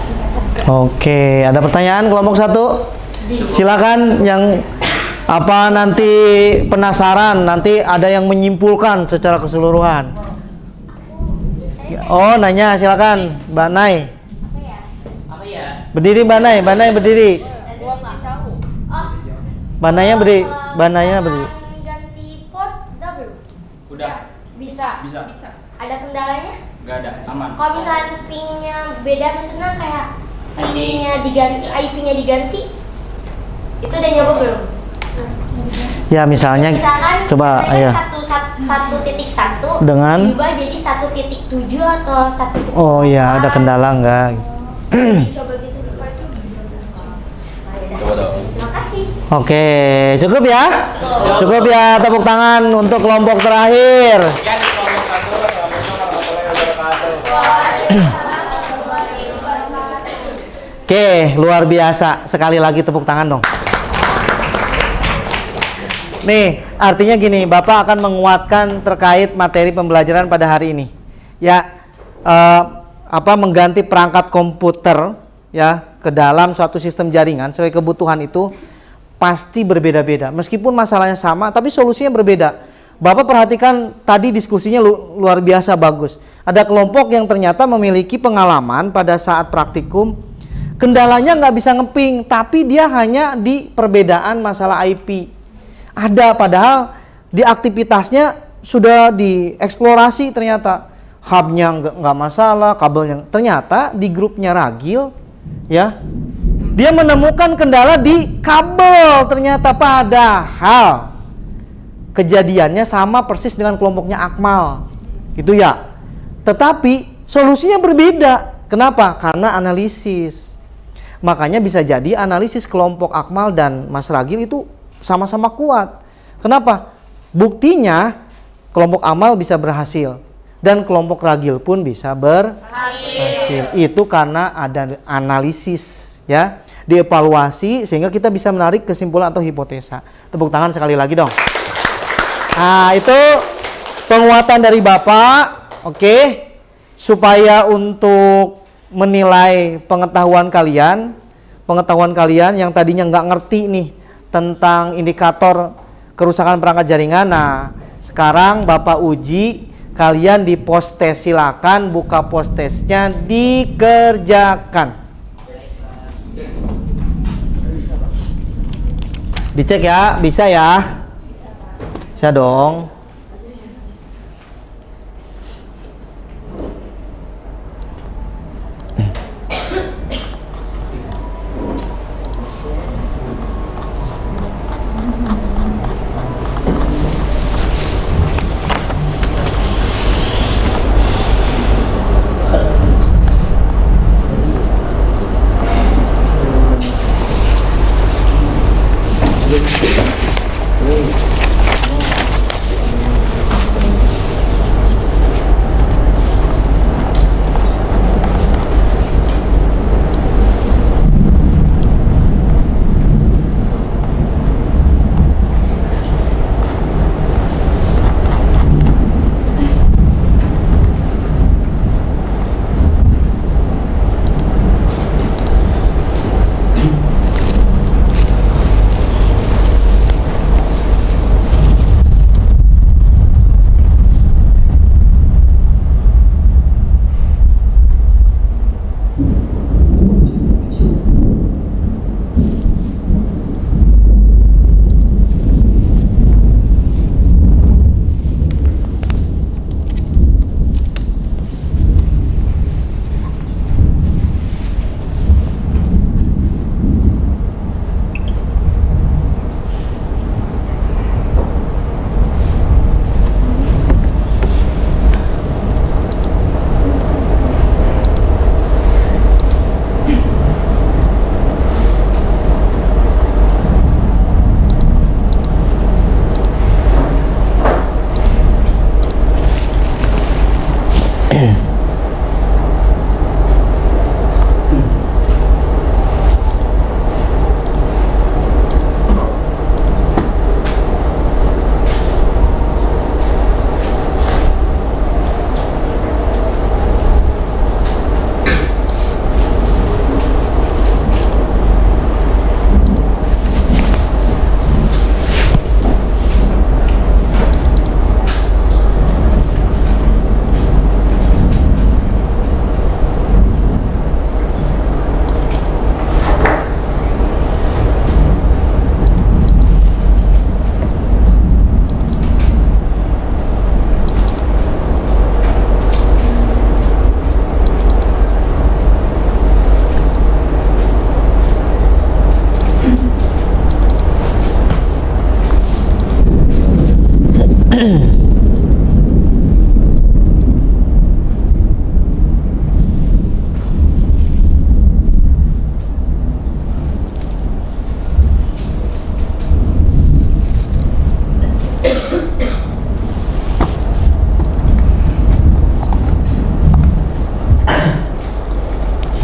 Oke, ada pertanyaan kelompok 1? Silakan yang apa nanti penasaran, nanti ada yang menyimpulkan secara keseluruhan. Oh, nanya silakan, Mbak Nay. Apa ya? Berdiri Mbak Nay, berdiri. Mbak Naynya berdiri, Ganti port udah belum? Udah. Bisa. Bisa. Ada kendalanya? Nggak ada, aman. Kalau misalnya pingnya beda, misalnya kayak pingnya diganti, IP-nya diganti, itu udah nyoba belum? Ya misalnya, Misalkan coba ayo. 1.1 Dengan? diubah jadi 1.7 atau 1.4. Oh iya, ada kendala enggak? Coba gitu di part itu. Terima kasih. Oke, cukup ya? Cukup ya, tepuk tangan untuk kelompok terakhir. Sekian di kelompok 1, Assalamualaikum warahmatullahi wabarakatuh. Oke, luar biasa. Sekali lagi tepuk tangan dong. Nih, artinya gini, Bapak akan menguatkan terkait materi pembelajaran pada hari ini. Ya, mengganti perangkat komputer ya ke dalam suatu sistem jaringan sesuai kebutuhan itu pasti berbeda-beda. Meskipun masalahnya sama, tapi solusinya berbeda. Bapak perhatikan tadi diskusinya luar biasa bagus. Ada kelompok yang ternyata memiliki pengalaman pada saat praktikum. Kendalanya nggak bisa ngeping, tapi dia hanya di perbedaan masalah IP. Ada, padahal di aktivitasnya sudah dieksplorasi ternyata. Hubnya nggak masalah, kabelnya. Ternyata di grupnya Ragil, ya, dia menemukan kendala di kabel ternyata, padahal kejadiannya sama persis dengan kelompoknya Akmal, gitu ya. Tetapi solusinya berbeda. Kenapa? Karena analisis. Makanya bisa jadi analisis kelompok Akmal dan Mas Ragil itu sama-sama kuat. Kenapa? Buktinya kelompok Akmal bisa berhasil dan kelompok Ragil pun bisa berhasil. Itu karena ada analisis, ya, dievaluasi sehingga kita bisa menarik kesimpulan atau hipotesa. Tepuk tangan sekali lagi dong. Nah, itu penguatan dari Bapak, oke, supaya untuk menilai pengetahuan kalian pengetahuan kalian yang tadinya nggak ngerti nih tentang indikator kerusakan perangkat jaringan. Nah, sekarang Bapak uji kalian di post test, silakan buka post testnya, dikerjakan. Dicek ya, bisa ya? Bisa dong.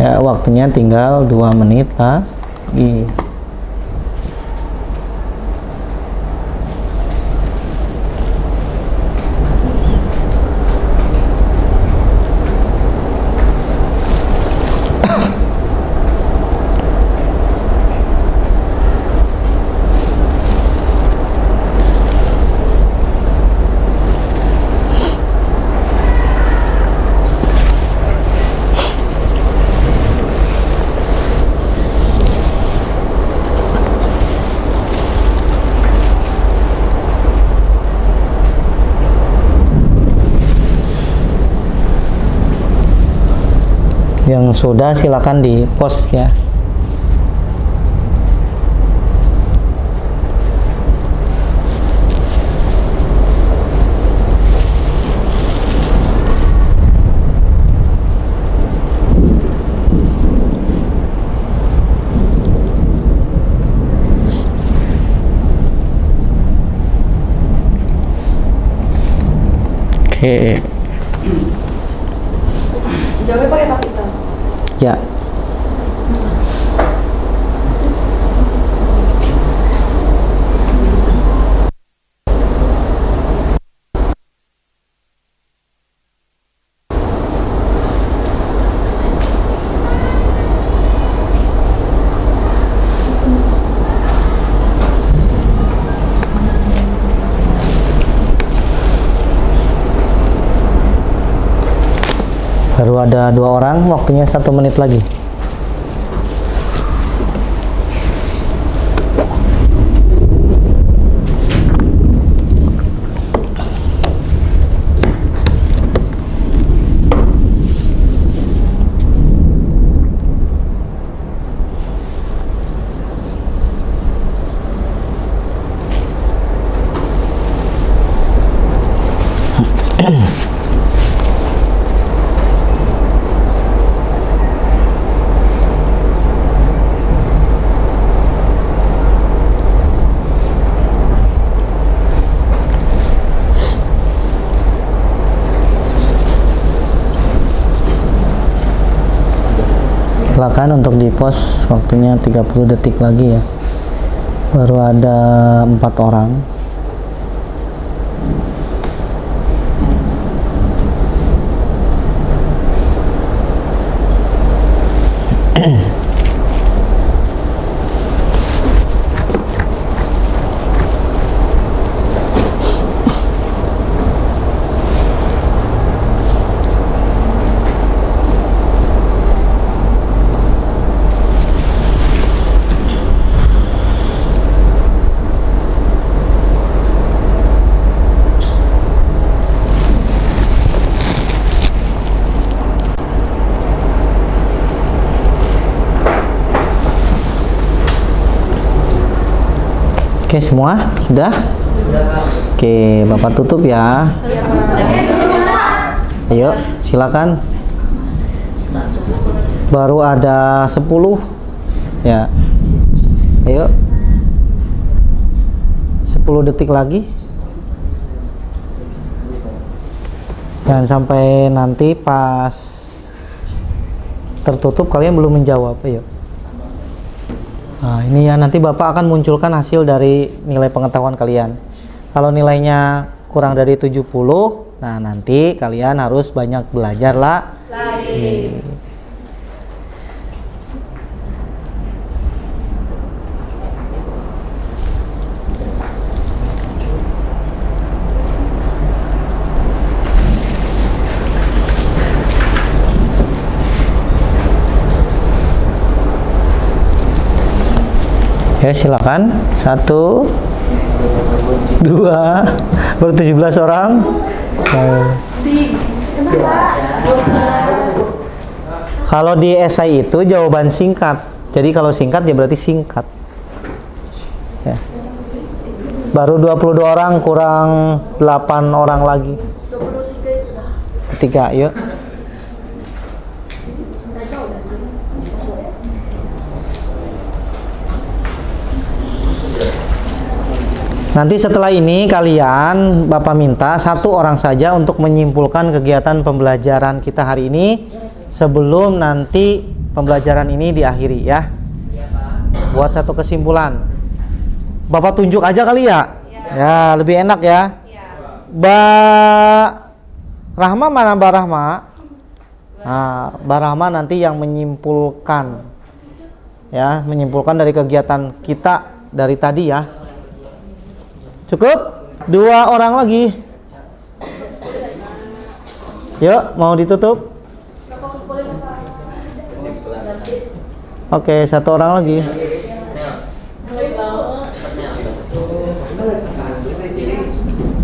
Ya, waktunya tinggal 2 menit lagi. Yang sudah silakan di post ya. Oke. Jawabnya pakai kapital. Ya. Baru ada 2 orang, waktunya 1 menit lagi. Silakan untuk di pos, waktunya 30 detik lagi ya. Baru ada 4 orang. Oke, semua sudah? Oke, Bapak tutup ya. Ayo, silakan. Baru ada 10 ya. Ayo, 10 detik lagi. Jangan sampai nanti pas tertutup kalian belum menjawab. Ayo. Nah, ini ya, nanti Bapak akan munculkan hasil dari nilai pengetahuan kalian. Kalau nilainya kurang dari 70, nah nanti kalian harus banyak belajar lah. Ya, silakan. 1, 2, baru 17 orang. Kalau di esai itu jawaban singkat. Jadi kalau singkat ya berarti singkat. Ya. Baru 22 orang, kurang 8 orang lagi. 3, yuk. Nanti setelah ini kalian, Bapak minta 1 orang saja untuk menyimpulkan kegiatan pembelajaran kita hari ini sebelum nanti pembelajaran ini diakhiri ya. Buat 1 kesimpulan. Bapak tunjuk aja kali ya? Ya, lebih enak ya. Mbak Rahma mana Mbak Rahma? Nah, Mbak Rahma nanti yang menyimpulkan. Ya, menyimpulkan dari kegiatan kita dari tadi ya. Cukup? 2 orang lagi. Yuk, mau ditutup? Oke, 1 orang lagi.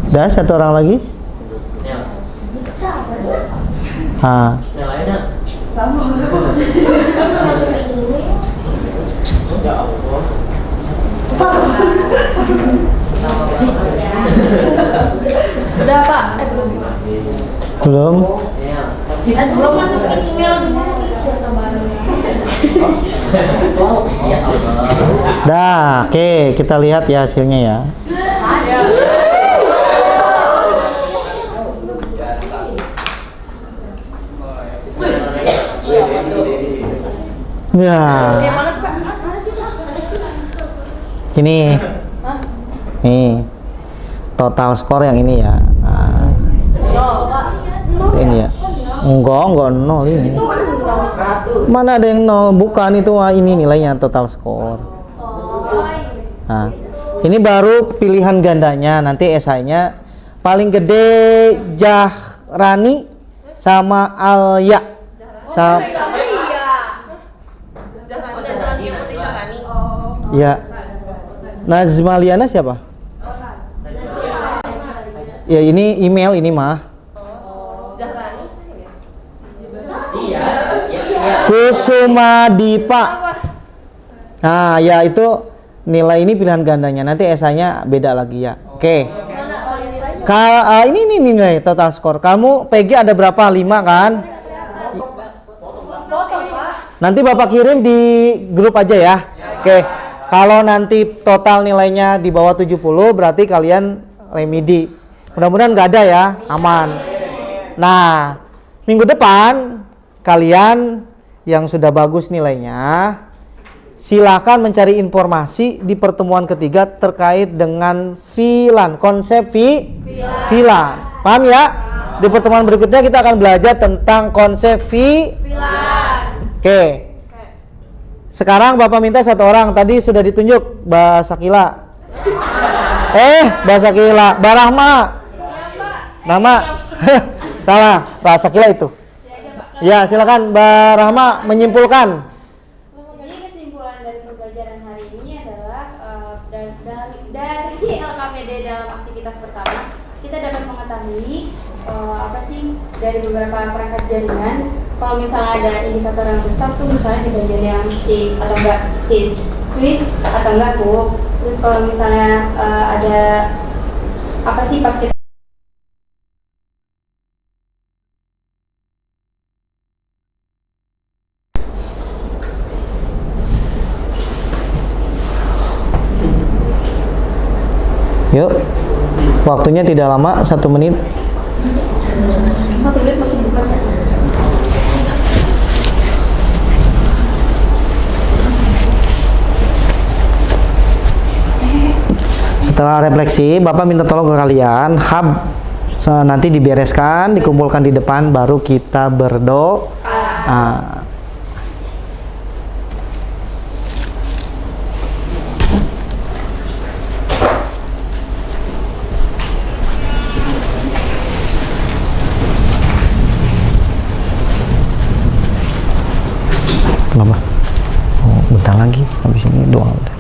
Udah, 1 orang lagi. Ah. Udah Pak, Belum? Belum masuk email dulu. Dah, oke, kita lihat ya hasilnya ya. Ya. Ini. Nih. Total skor yang ini ya. Nah. Ini ya. Enggak 0 ini. Mana ada yang 0? Bukan, itu ini nilainya total skor. Nah, ini baru pilihan gandanya. Nanti esainya paling gede Jahrani sama Alya. Ya. Nazmaliana siapa? Ya ini email ini mah. Kusuma Dipa. Nah, ya itu nilai ini pilihan gandanya. Nanti esainya beda lagi ya. Oke. Ini nilai total skor. Kamu PG ada berapa? 5 kan? Nanti Bapak kirim di grup aja ya. Oke. Kalau nanti total nilainya di bawah 70 berarti kalian remedi. Mudah-mudahan nggak ada ya, aman. Nah, minggu depan kalian yang sudah bagus nilainya silakan mencari informasi di pertemuan ketiga terkait dengan VLAN, konsep VLAN. Paham ya? Di pertemuan berikutnya kita akan belajar tentang konsep VLAN. Oke. Sekarang Bapak minta satu orang, tadi sudah ditunjuk Mbak Sakila. Mbak Sakila, Mbak Rahma. Nama? Salah, Mbak Sakila itu. Ya, silakan Mbak Rahma menyimpulkan. Jadi kesimpulan dari pembelajaran hari ini adalah dari LKPD dalam aktivitas pertama kita dapat mengetahui dari beberapa perangkat jaringan. Kalau misalnya ada indikator yang rusak tuh misalnya di bagian yang si switch atau enggak hub. Terus kalau misalnya ada pas kita Yuk, waktunya tidak lama, 1 menit. 1 menit masih buka. Setelah refleksi, Bapak minta tolong ke kalian, hub nanti dibereskan, dikumpulkan di depan, baru kita berdoa. Kenapa? Oh, bentar lagi, habis ini doa udah.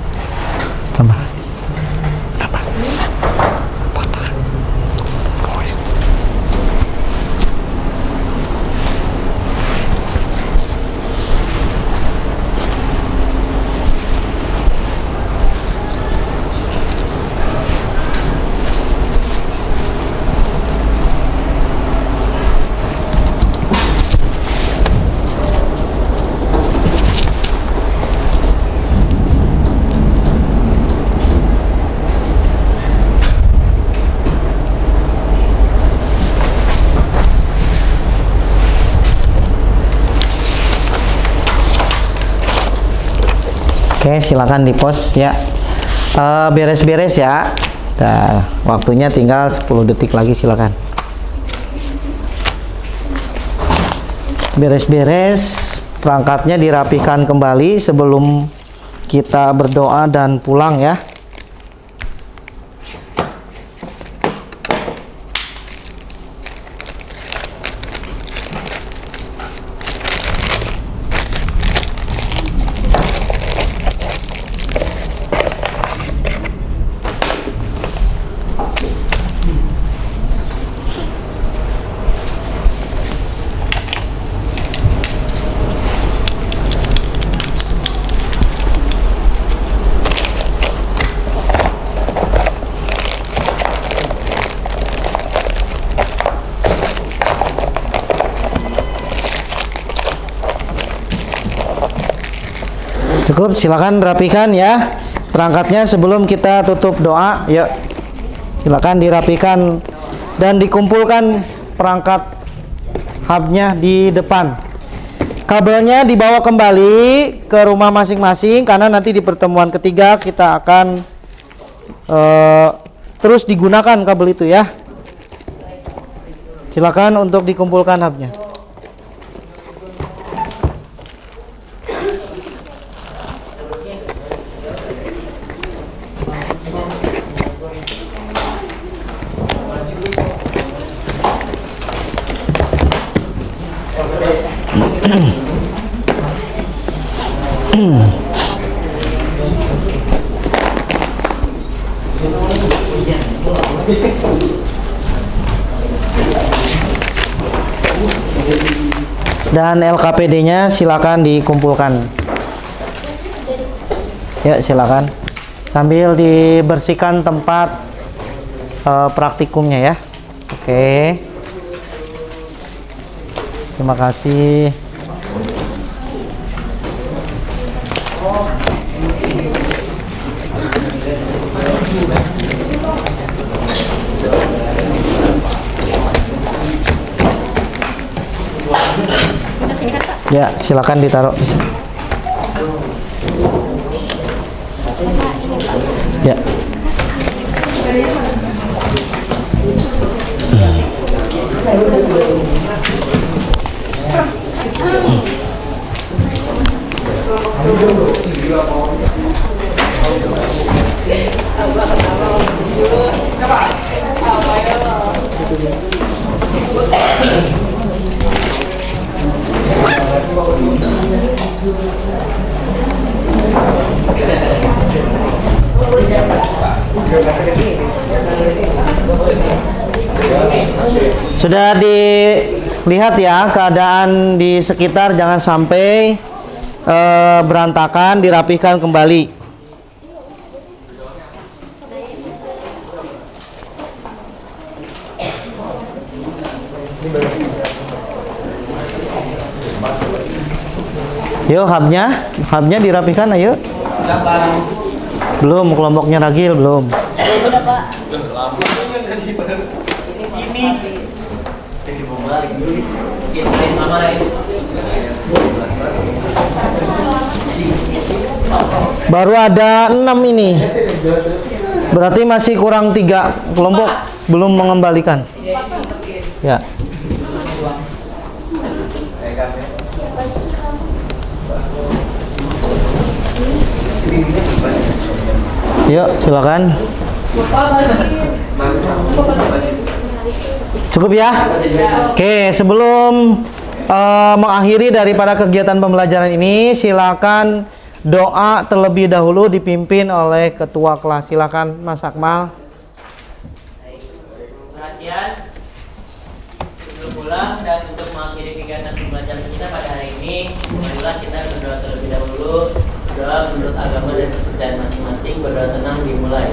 Kenapa? Oke, silakan di post ya. Beres-beres ya. Nah, waktunya tinggal 10 detik lagi, silakan. Beres-beres, perangkatnya dirapikan kembali sebelum kita berdoa dan pulang ya. Cukup, silakan rapikan ya perangkatnya sebelum kita tutup doa. Yuk, silakan dirapikan dan dikumpulkan perangkat hubnya di depan. Kabelnya dibawa kembali ke rumah masing-masing karena nanti di pertemuan ketiga kita akan terus digunakan kabel itu ya. Silakan untuk dikumpulkan hubnya. Dan LKPD-nya silakan dikumpulkan. Ya, silakan. Sambil dibersihkan tempat praktikumnya ya. Oke. Terima kasih. Ya, silakan ditaruh di sini. Ya. Sudah dilihat ya keadaan di sekitar, jangan sampai berantakan, dirapihkan kembali. Yuk, hubnya dirapihkan, ayo. Belum, kelompoknya Ragil belum. Udah, Pak. Baru ada 6 ini. Berarti masih kurang 3 kelompok belum mengembalikan. Ya. Yuk, silakan. Cukup ya? Oke, sebelum mengakhiri daripada kegiatan pembelajaran ini, silakan doa terlebih dahulu dipimpin oleh ketua kelas. Silakan Mas Akmal. Perhatian, sebelum pulang dan untuk mengakhiri kegiatan pembelajaran kita pada hari ini, marilah kita berdoa terlebih dahulu. Doa menurut agama dan kepercayaan masing-masing. Berdoa tenang dimulai.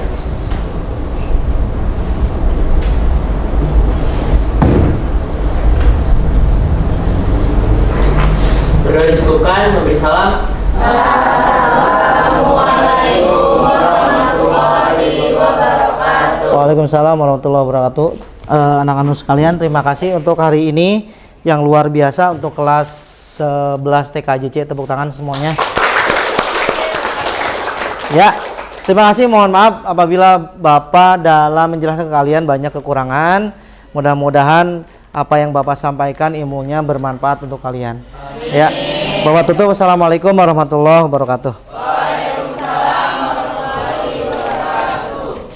Berdoa dicukupkan, memberi salam. Assalamualaikum warahmatullahi wabarakatuh. Waalaikumsalam warahmatullahi wabarakatuh. Anak-anak sekalian, terima kasih untuk hari ini yang luar biasa untuk kelas 11 TKJC. Tepuk tangan semuanya. Ya, terima kasih. Mohon maaf apabila Bapak dalam menjelaskan ke kalian banyak kekurangan. Mudah-mudahan apa yang Bapak sampaikan ilmunya bermanfaat untuk kalian. Ya, Bapak tutup. Wassalamualaikum warahmatullahi wabarakatuh.